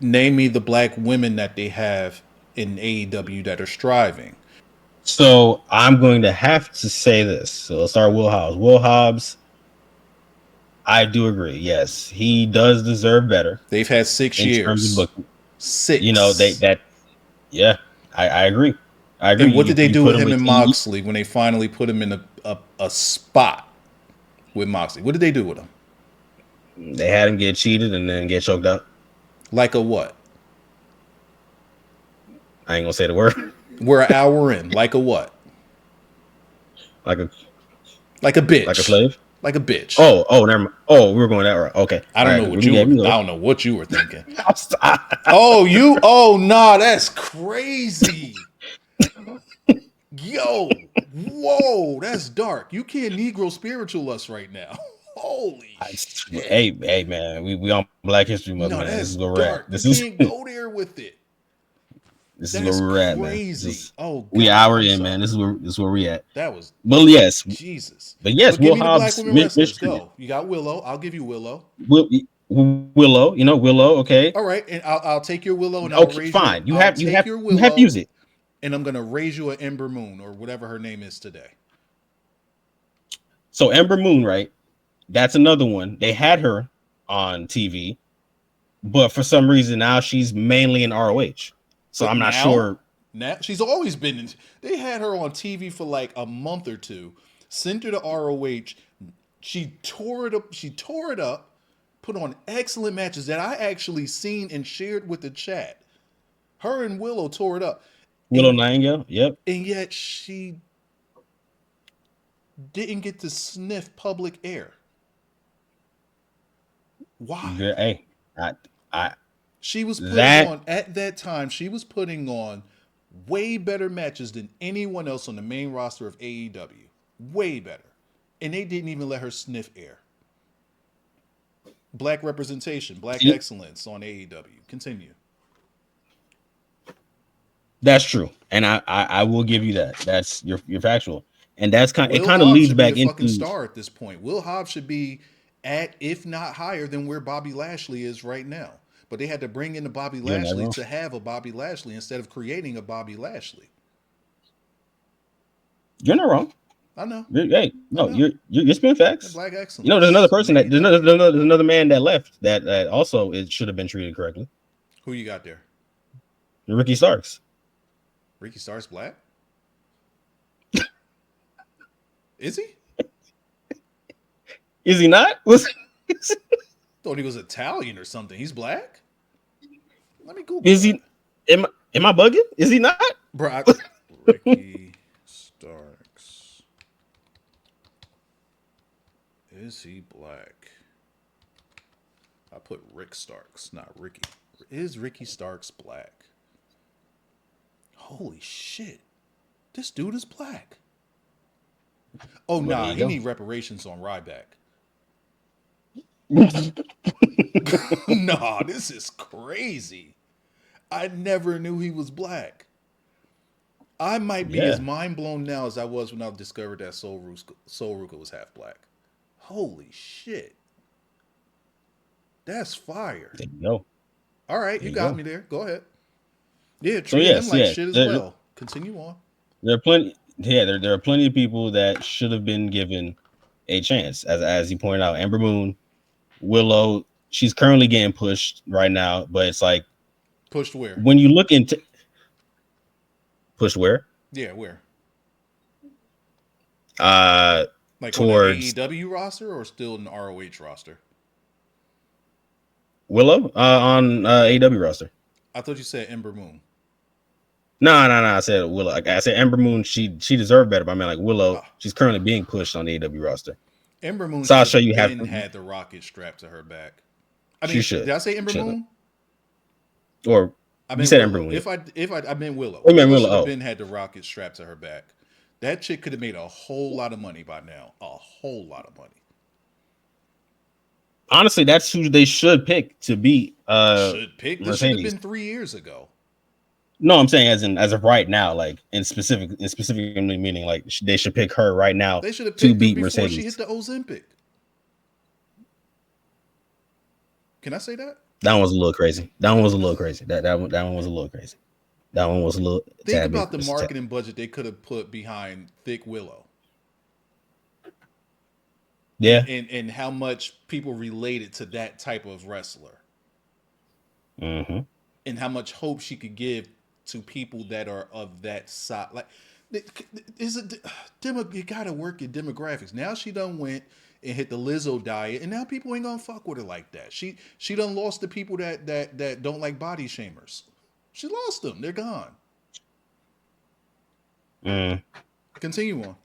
name me the black women that they have in AEW that are striving. So I'm going to have to say this. So let's start Will Hobbs. Will Hobbs, I do agree. Yes, he does deserve better. They've had 6 years. 6. You know, yeah, I agree. I agree. And what did they do with him and Moxley when they finally put him in a spot with Moxley? What did they do with him? They had him get cheated and then get choked out. Like a what? I ain't gonna say the word. We're an hour in. Like a what? Like a bitch. Like a slave. Like a bitch. Oh, never mind. Oh, we were going that route. Okay. I don't know what you were thinking. Nah, that's crazy. Yo, whoa, that's dark. You can't Negro spiritual us right now. Holy shit. Hey, man, we on Black History Month, man. This is where we're at. Can't go there with it. This is where we're at, man. Crazy. We hour in, man. This is where we at. That was. Well, yes. Jesus. But yes, Will Hobbs. Go. You got Willow. I'll give you Willow. Willow. You know Willow. Okay. All right, and I'll take your Willow and I'll raise fine. You have your Willow. You have to use it. And I'm gonna raise you an Ember Moon or whatever her name is today. So Ember Moon, right? That's another one. They had her on TV, but for some reason now she's mainly in ROH. So I'm not sure. Now she's always been in. They had her on TV for like a month or two. Sent her to ROH. She tore it up. Put on excellent matches that I actually seen and shared with the chat. Her and Willow tore it up. Willow Nightingale. Yep. And yet she didn't get to sniff public air. Why? Hey, she was putting on at that time. She was putting on way better matches than anyone else on the main roster of AEW. Way better, and they didn't even let her sniff air. Black representation, black excellence on AEW. Continue. That's true, and I will give you that. That's your factual, and that's kind of leads back into fucking star at this point. Will Hobbs should be at, if not higher than where Bobby Lashley is right now. But they had to bring in the Bobby Lashley to have a Bobby Lashley instead of creating a Bobby Lashley. You're not wrong. I know. Hey, no, you're spinning facts. Black excellence. You know, there's another person there's another man that left that also it should have been treated correctly. Who you got there? Ricky Starks. Ricky Starks black? Is he? Is he not? Thought he was Italian or something. He's black? Let me Google. Is he? Am I bugging? Is he not? Bro, Ricky Starks. Is he black? I put Rick Starks, not Ricky. Is Ricky Starks black? Holy shit. This dude is black. Oh, nah, he need reparations on Ryback. Nah, this is crazy. I never knew he was black. I might be Yeah. as mind blown now as I was when I discovered that Soul Ruka was half black. Holy shit. That's fire. There you go. All right, you There you got go. me there. Go ahead. Yeah, So treating him yes, like yeah. shit as well. Continue on. There are plenty. Yeah, there are plenty of people that should have been given a chance. As you pointed out, Ember Moon, Willow. She's currently getting pushed right now, but it's like Pushed where? when you look into pushed where Yeah, where? uh Like on the towards AEW roster or still in the ROH roster? Willow on AW roster. I thought you said Ember Moon. No. I said Willow. Like I said, Ember Moon. She deserved better. But I mean, like Willow, Ah, she's currently being pushed on the AW roster. Ember Moon So should I'll show have you been have had the rocket strapped to her back. I she mean, should. did I say Ember Should have. Moon? Or I you meant said Ember Willow. Moon. I meant Willow. Oh, you meant Willow Willow. should have Oh. been had the rocket strapped to her back. That chick could have made a whole lot of money by now. A whole lot of money. Honestly, that's who they should pick to beat Should pick. This should have Mercedes. been 3 years ago. No, I'm saying as of right now, like in specifically meaning like they should pick her right now They should have to picked her beat before she hit Mercedes. the Ozempic. Can I say that? That one was a little crazy. That one was a little crazy. That one was a little crazy. That one was a little. Think tad bit- about the marketing budget they could have put behind Thick Willow. Yeah. And how much people related to that type of wrestler. Mm-hmm. And how much hope she could give to people that are of that side. Like, is it you gotta work your demographics. Now she done went and hit the Lizzo diet, and now people ain't gonna fuck with her like that. She done lost the people that don't like body shamers. She lost them. They're gone. Mm. Continue on.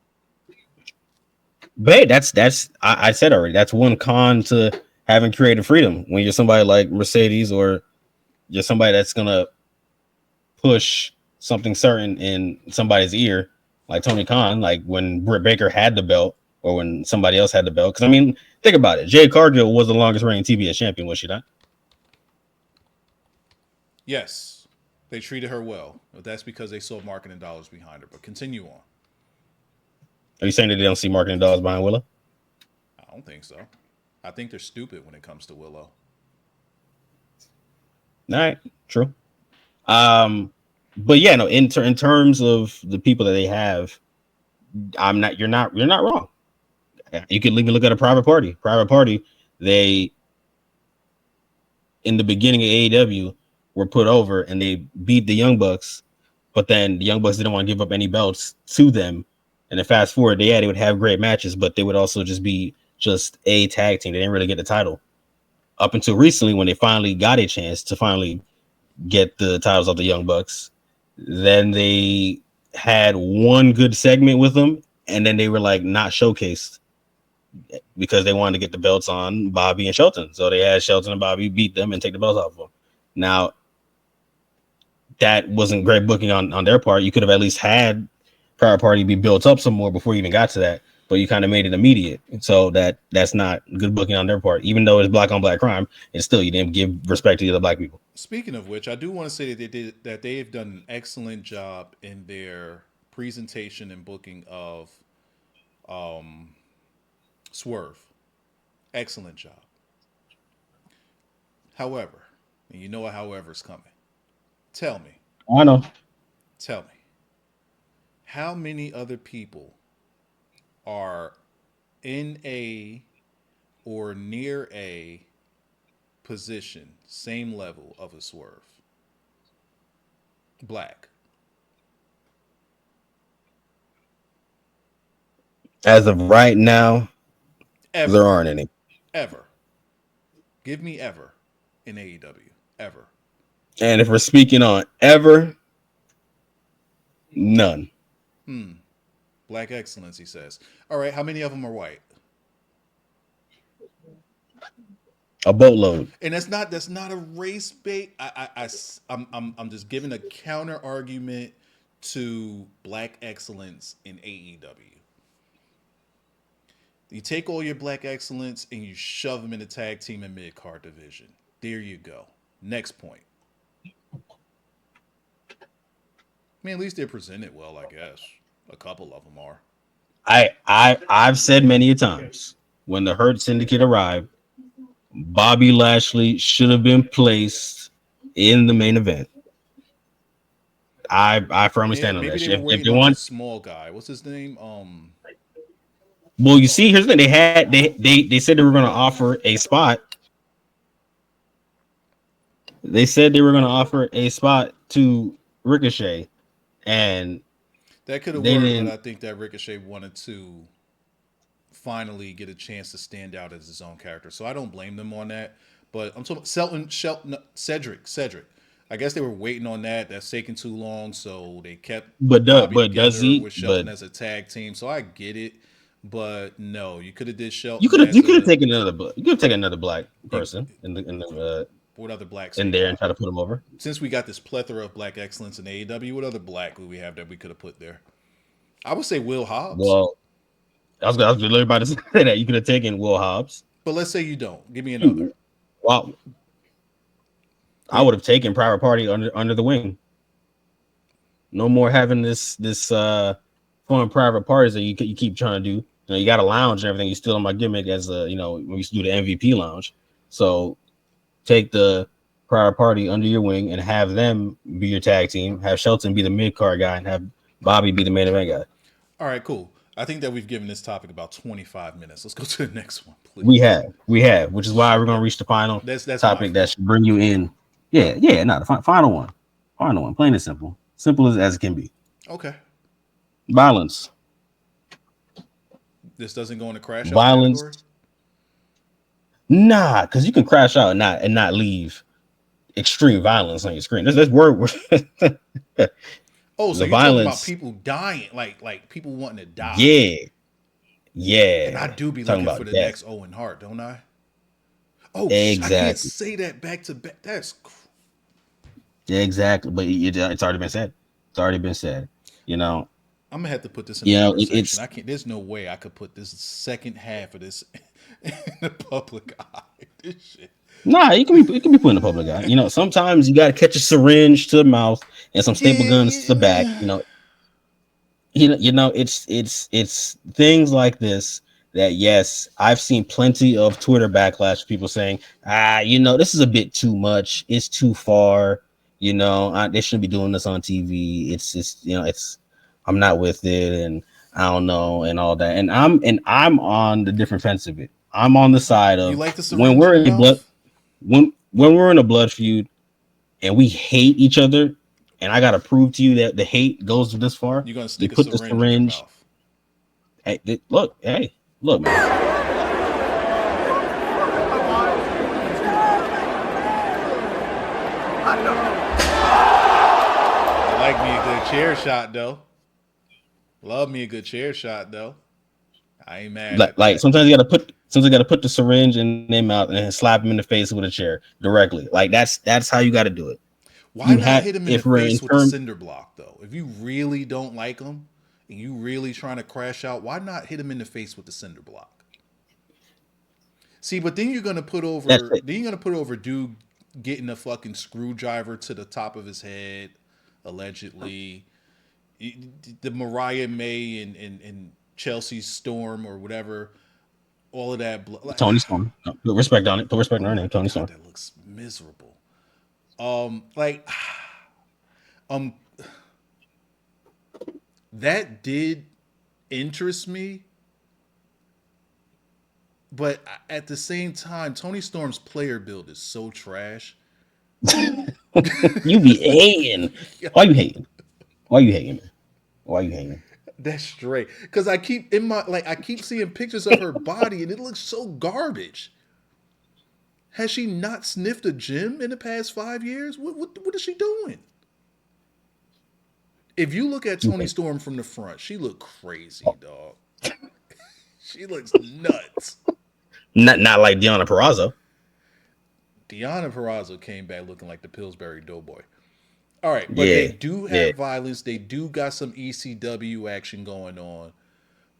But that's I said already. That's one con to having creative freedom when you're somebody like Mercedes or you're somebody that's gonna push something certain in somebody's ear, like Tony Khan, like when Britt Baker had the belt or when somebody else had the belt. Because I mean, think about it. Jade Cargill was the longest reigning TBS champion, was she not? Yes, they treated her well, but that's because they saw marketing dollars behind her. But continue on. Are you saying that they don't see marketing dollars behind Willow? I don't think so. I think they're stupid when it comes to Willow. All right, true. But yeah, no. In terms of the people that they have, You're not wrong. You can even look at a private party. Private party. They in the beginning of AEW were put over and they beat the Young Bucks, but then the Young Bucks didn't want to give up any belts to them. And then fast forward, they would have great matches, but they would also just be just a tag team. They didn't really get the title up until recently when they finally got a chance to finally get the titles of the Young Bucks. Then they had one good segment with them, and then they were like not showcased because they wanted to get the belts on Bobby and Shelton. So they had Shelton and Bobby beat them and take the belts off of them. Now, that wasn't great booking on their part. You could have at least had Power Party be built up some more before you even got to that, but you kind of made it immediate. So that's not good booking on their part. Even though it's black on black crime, it's still you didn't give respect to the other black people. Speaking of which, I do want to say that they have done an excellent job in their presentation and booking of Swerve. Excellent job. However, and you know a however's coming. Tell me, I know. how many other people are in a or near a position, same level of a Swerve? Black. As of right now, Ever. there aren't any. Ever. Give me ever in AEW. Ever. And if we're speaking on ever, none. Black excellence, he says. All right, how many of them are white? A boatload. And that's not a race bait. I'm just giving a counter argument to black excellence in AEW. You take all your black excellence and you shove them in the tag team and mid card division. There you go. Next point. mean, at least they're presented well, I guess. A couple of them are. I've said many a times when the Hurt Syndicate arrived, Bobby Lashley should have been placed in the main event. I firmly stand on Maybe that they shit. were If waiting they on want, that small guy. What's his name? well, you see, here's the thing: they said they were going to offer a spot. They said they were going to offer a spot to Ricochet, and That could have they worked, but didn't. I think that Ricochet wanted to finally get a chance to stand out as his own character. So I don't blame them on that. But I'm talking Shelton, Cedric. I guess they were waiting on that. That's taking too long, so they kept Bobby But does together he? with But Shelton as a tag team. So I get it, but no, you could have did you Shelton could have as you could have a taken another. You could have taken another black you, person what other blacks in we there and got? try to put him over. Since we got this plethora of black excellence in AEW, what other black would we have that we could have put there? I would say Will Hobbs, Well, I was literally about to say that you could have taken Will Hobbs. but let's say you don't. Give me another. Well, I would have taken Private Party under the wing. No more having this fun private parties that you keep trying to do. You know, you got a lounge and everything. You still on my gimmick as when we used to do the MVP lounge. So take the Private Party under your wing and have them be your tag team. Have Shelton be the mid card guy and have Bobby be the main event guy. All right, cool. I think that we've given this topic about 25 minutes. Let's go to the next one, We please. have, we have, which is why we're gonna reach the final That's my topic that fault. should bring you in. Yeah, no, the final one, plain and simple as it can be. Okay. Violence, This doesn't go in the crash out category. violence. Nah, because you can crash out and not leave extreme violence on your screen. That's word. Oh, so The you're talking about violence. people dying, like people wanting to die. Yeah, And I yeah. do be Talking looking for about the death. next Owen Hart, don't I? Oh, I can't Exactly. say that back to back. Yeah, exactly. But it's already been said. It's already been said. You know. I'm gonna have to put this in You the know. worst section. It's I can't. There's no way I could put this second half of this in the public eye. This shit. nah. It can be put in the public eye. You know. Sometimes you got to catch a syringe to the mouth and some staple guns to the back. Yeah. It's things like this that, yes, I've seen plenty of Twitter backlash, people saying, this is a bit too much, it's too far, they shouldn't be doing this on TV. It's just, I'm not with it, and I don't know, and all that. And I'm on the different fence of it. I'm on the side You of like the when syringe we're in the in a blood mouth? when we're in a blood feud and we hate each other, and I gotta prove to you that the hate goes this far. You're gonna You stick a put the syringe in your syringe. mouth. Look, man. I like me a good chair shot though. Love me a good chair shot though. I ain't mad at Like that. sometimes you gotta put the syringe in their mouth and slap them in the face with a chair directly. Like that's how you got to do it. Why You not have hit him in the if we're in face with the term. cinder block though? If you really don't like him and you really trying to crash out, why not hit him in the face with the cinder block? See, but then you're gonna put That's over it. dude getting a fucking screwdriver to the top of his head, allegedly. The Mariah May and Chelsea Storm or whatever, all of that. Tony Storm. Put respect on it. Put respect on her name. Tony God, Storm. that looks miserable. Like, um, that did interest me, but at the same time, Tony Storm's player build is so trash. You be hating. Why you hating? Why you hating, man? Why you hating? That's straight. Because I keep seeing pictures of her body and it looks so garbage. Has she not sniffed a gym in the past 5 years? What is she doing? If you look at Tony Okay. Storm from the front, she look crazy, dog. She looks nuts. Not like Deanna Perrazzo. Deanna Purrazzo came back looking like the Pillsbury Doughboy. All right, but they Yeah. do Yeah. have violence. They do got some ECW action going on.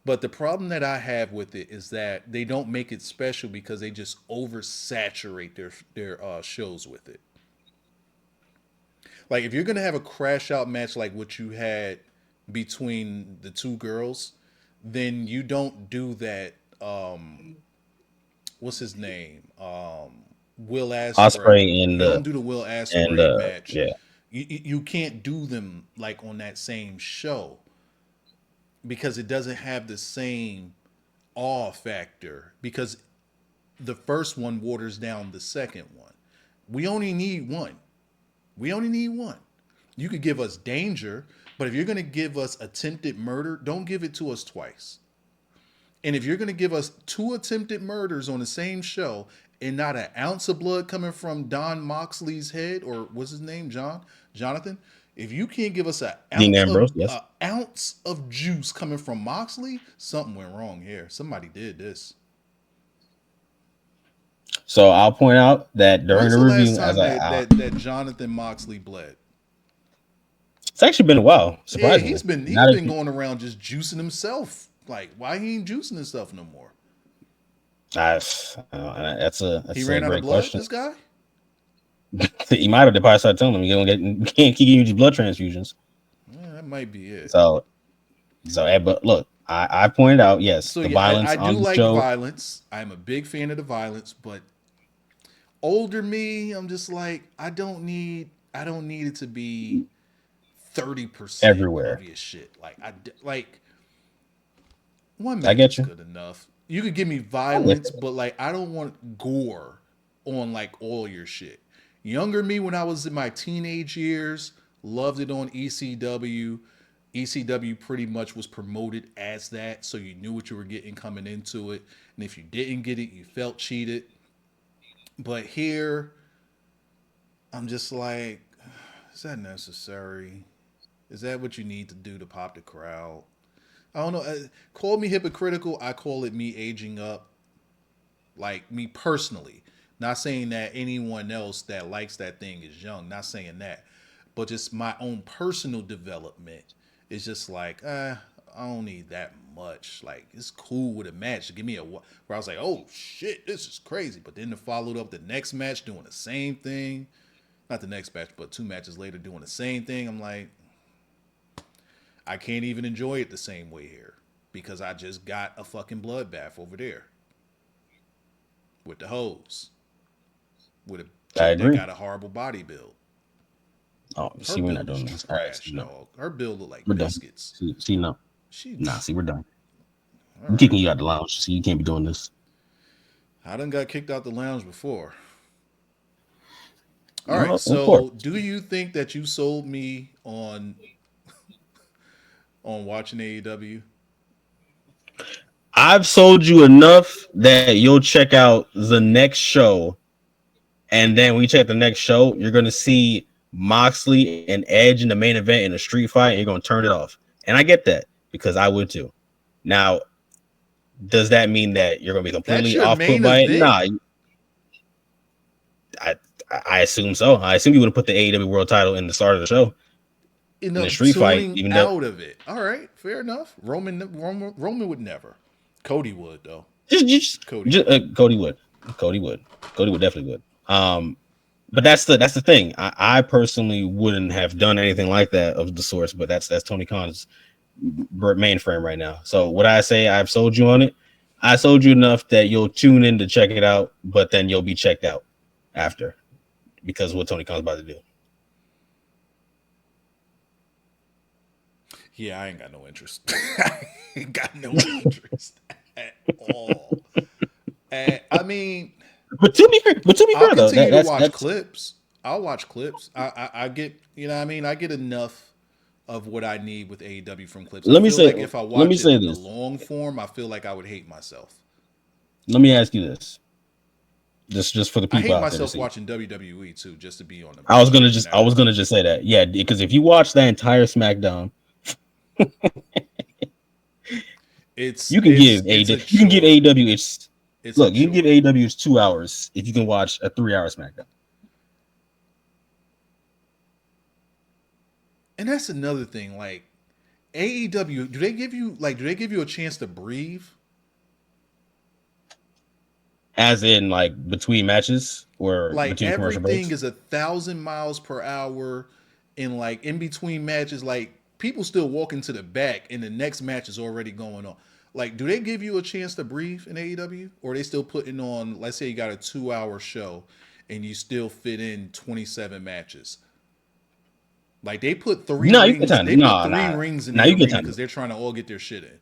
But the problem that I have with it is that they don't make it special because they just oversaturate their shows with it. Like if you're gonna have a crash out match like what you had between the two girls, then you don't do that. What's his name? Will Asprey. Osprey You don't do the Will and Asprey match. yeah, You can't do them like on that same show because it doesn't have the same awe factor because the first one waters down the second one. We only need one. We only need one. You could give us danger, but if you're going to give us attempted murder, don't give it to us twice. And if you're going to give us two attempted murders on the same show and not an ounce of blood coming from Don Moxley's head, or what's his name, Jonathan, if you can't give us Dean Ambrose, yes. an ounce of juice coming from Moxley, something went wrong here. Somebody did this. So I'll point out that during When's the the review, last time that Jonathan Moxley bled? it's actually been a while. Surprisingly, Yeah, he's been going around just juicing himself. Like, why he ain't juicing himself no more? That's a Ran out of great blood. question. This guy. He might have probably started telling him you can't keep giving you blood transfusions. Yeah, that might be it. So but look, I pointed out yes, the violence I do on the like show. violence. I'm a big fan of the violence, but older me, I'm just like I don't need it to be 30% everywhere of your shit. Like one I match get is you. good enough. You could give me violence, but like I don't want gore on like all your shit. Younger me when I was in my teenage years, loved it on ECW. ECW pretty much was promoted as that, so you knew what you were getting coming into it. And if you didn't get it, you felt cheated. But here, I'm just like, is that necessary? Is that what you need to do to pop the crowd? I don't know. Call me hypocritical. I call it me aging up. Like me personally. Not saying that anyone else that likes that thing is young. Not saying that. But just my own personal development is just like, I don't need that much. Like, it's cool with a match. Give me where I was like, oh shit, this is crazy. But then to follow up the next match doing the same thing. Not the next match, but 2 matches later doing the same thing. I'm like, I can't even enjoy it the same way here. Because I just got a fucking bloodbath over there. With the hose. With a chick that got a horrible body build. Oh, Her see, we're not build doing was this. trash, No. dog. Her build looked like We're biscuits. done. See, no. See, we're done. I'm right. kicking you out the lounge. See, you can't be doing this. I done got kicked out the lounge before. All right, Well, so do you think that you sold me on watching AEW? I've sold you enough that you'll check out the next show, and then when you check the next show, you're gonna see Moxley and Edge in the main event in a street fight, and you're gonna turn it off. And I get that because I would too. Now, does that mean that you're gonna be completely off put by it? Nah. I assume so. I assume you would have put the AEW World Title in the start of the show. In the street fight, even out of it. All right, fair enough. Roman would never. Cody would though. Cody would. Cody definitely would. But that's the thing. I personally wouldn't have done anything like that of the source, but that's Tony Khan's mainframe right now. So what I say, I've sold you on it. I sold you enough that you'll tune in to check it out, but then you'll be checked out after because of what Tony Khan's about to do. Yeah, I ain't got no interest. I ain't got no interest at all. I mean, but to be fair, I'll though, continue to watch clips. I'll watch clips. I get, you know what I mean? I get enough of what I need with AEW from clips. Let me say, like if I watch it in the long form, I feel like I would hate myself. Let me ask you this. Just for the people I hate out myself there watching WWE too, just to be on the. I was gonna just say that, yeah, because if you watch that entire SmackDown, you can give AEW it's 2 hours if you can watch a 3-hour SmackDown. And that's another thing, like AEW, do they give you a chance to breathe? As in, like between matches or like between commercial breaks? everything is 1,000 miles per hour. in like in between matches, like people still walking to the back and the next match is already going on. Like, do they give you a chance to breathe in AEW? Or are they still putting on, let's say you got a 2-hour show and you still fit in 27 matches? Like they put three No, you get rings, time. they put No, three nah. rings in Nah, the you get arena time. because they're trying to all get their shit in.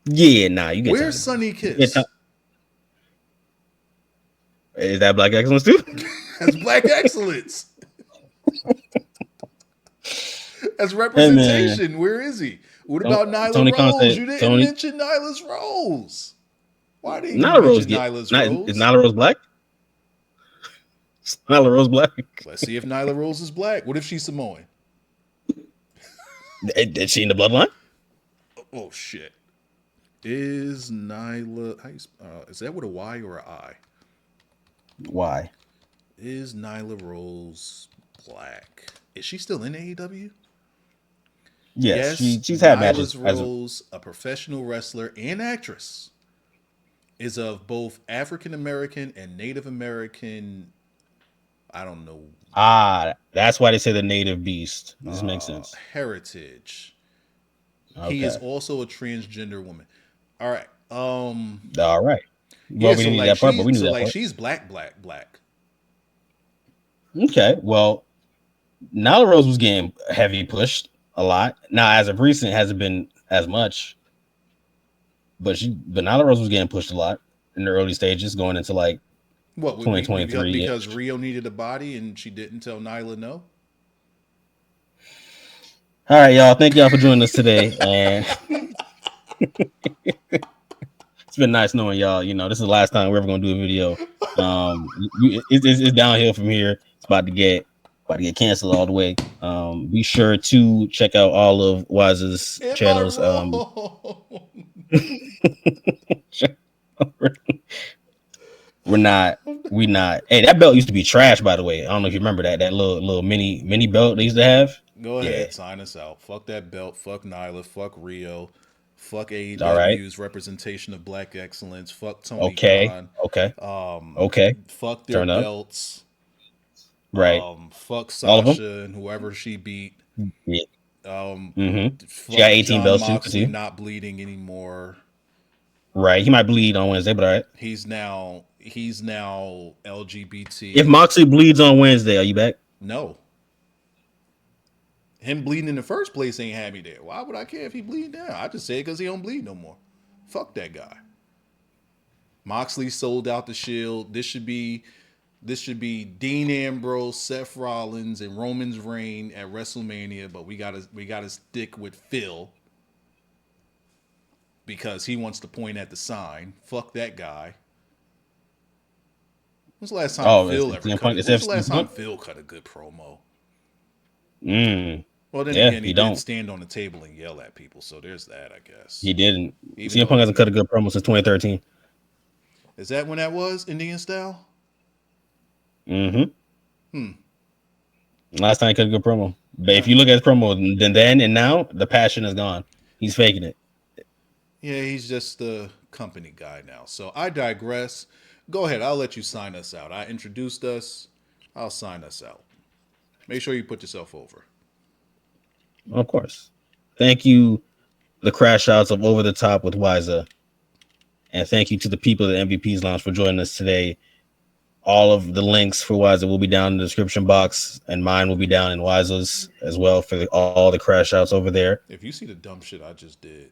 Yeah, nah, you get Where's time. Sunny You get Kiss? time. Is that Black Excellence too? That's Black Excellence. That's Hey man, representation. Where is he? What about Nyla Tony Khan Rose? said You didn't Tony mention Nyla's Rose. Why didn't you Nyla Rose mention get Nyla's not is Rose? Nyla Rose black? Is Nyla Rose black? Let's see if Nyla Rose is black. What if she's Samoan? Is she in the bloodline? Oh shit. Is Nyla? Is that with a Y or a I? Why? Is Nyla Rose black? Is she still in AEW? Yes, Yes, she's had matches Nyla's as Rose, a professional wrestler and actress, is of both African American and Native American. I don't know. That's why they say the native beast. This makes sense. Heritage. Okay. He is also a transgender woman. All right. All right. Well, Yeah. we So didn't need like that part, but we she's knew that part. she's black. Okay. Well, Nyla Rose was getting heavy pushed a lot. Now, as of recent, hasn't been as much. But Nyla Rose was getting pushed a lot in the early stages, going into like What? 2023 Because Rio needed a body and she didn't tell Nyla no. All right, y'all. Thank y'all for joining us today, and it's been nice knowing y'all. You know, this is the last time we're ever gonna do a video. It's downhill from here. It's about to get canceled all the way. Be sure to check out all of Wise's channels. We not. Hey, that belt used to be trash, by the way. I don't know if you remember that little mini belt they used to have. Go ahead, sign us out. Fuck that belt. Fuck Nyla. Fuck Rio. Fuck AEW's right. representation of black excellence. Fuck Tony Okay. Khan. Okay. Fuck their Turn up. belts. Right. Fuck All of them? Sasha and whoever she beat. Yeah. Fuck She got 18 Jon belts Moxley too. not bleeding anymore. Right. He might bleed on Wednesday, but all right. He's now LGBT. If Moxley bleeds on Wednesday, are you back? No. Him bleeding in the first place ain't had me there. Why would I care if he bleed now? I just say it because he don't bleed no more. Fuck that guy. Moxley sold out the Shield. This should be Dean Ambrose, Seth Rollins, and Roman's reign at WrestleMania, but we gotta stick with Phil because he wants to point at the sign. Fuck that guy. When's the last time Phil ever cut? When's the last time Phil cut a good promo? Well, then again, he didn't stand on the table and yell at people, so there's that, I guess. He didn't. CM Punk hasn't cut a good promo since 2013. Is that when that was? Indian style? Last time he cut a good promo. But if you look at his promo, then and now, the passion is gone. He's faking it. Yeah, he's just the company guy now. So I digress. Go ahead. I'll let you sign us out. I introduced us. I'll sign us out. Make sure you put yourself over. Of course. Thank you, the crash outs of Over the Top with Wiza. And thank you to the people at the MVP's Lounge for joining us today. All of the links for Wiza will be down in the description box, and mine will be down in Wiza's as well for all the crash outs over there. If you see the dumb shit I just did,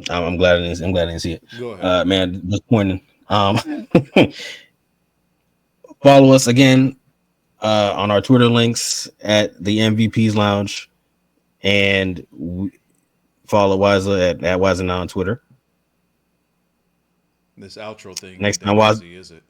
I'm glad I didn't see it. Go ahead. Man, disappointing. Follow us again on our Twitter links at the MVP's Lounge, and follow Wiza at Wyzanow on Twitter. This outro thing. Next time, easy, is it?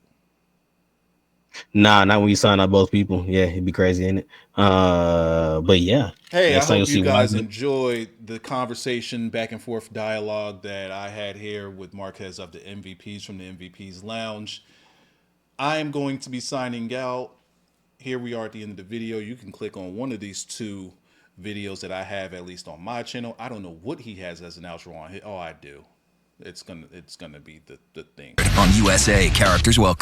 Nah, not when you sign up both people. Yeah, it'd be crazy, ain't it? But yeah. Hey, I hope you guys enjoyed the conversation, back and forth dialogue that I had here with Marquez of the MVPs from the MVP's Lounge. I am going to be signing out. Here we are at the end of the video. You can click on one of these two videos that I have, at least on my channel. I don't know what he has as an outro on here. Oh, I do. It's gonna be the thing. On USA, characters welcome.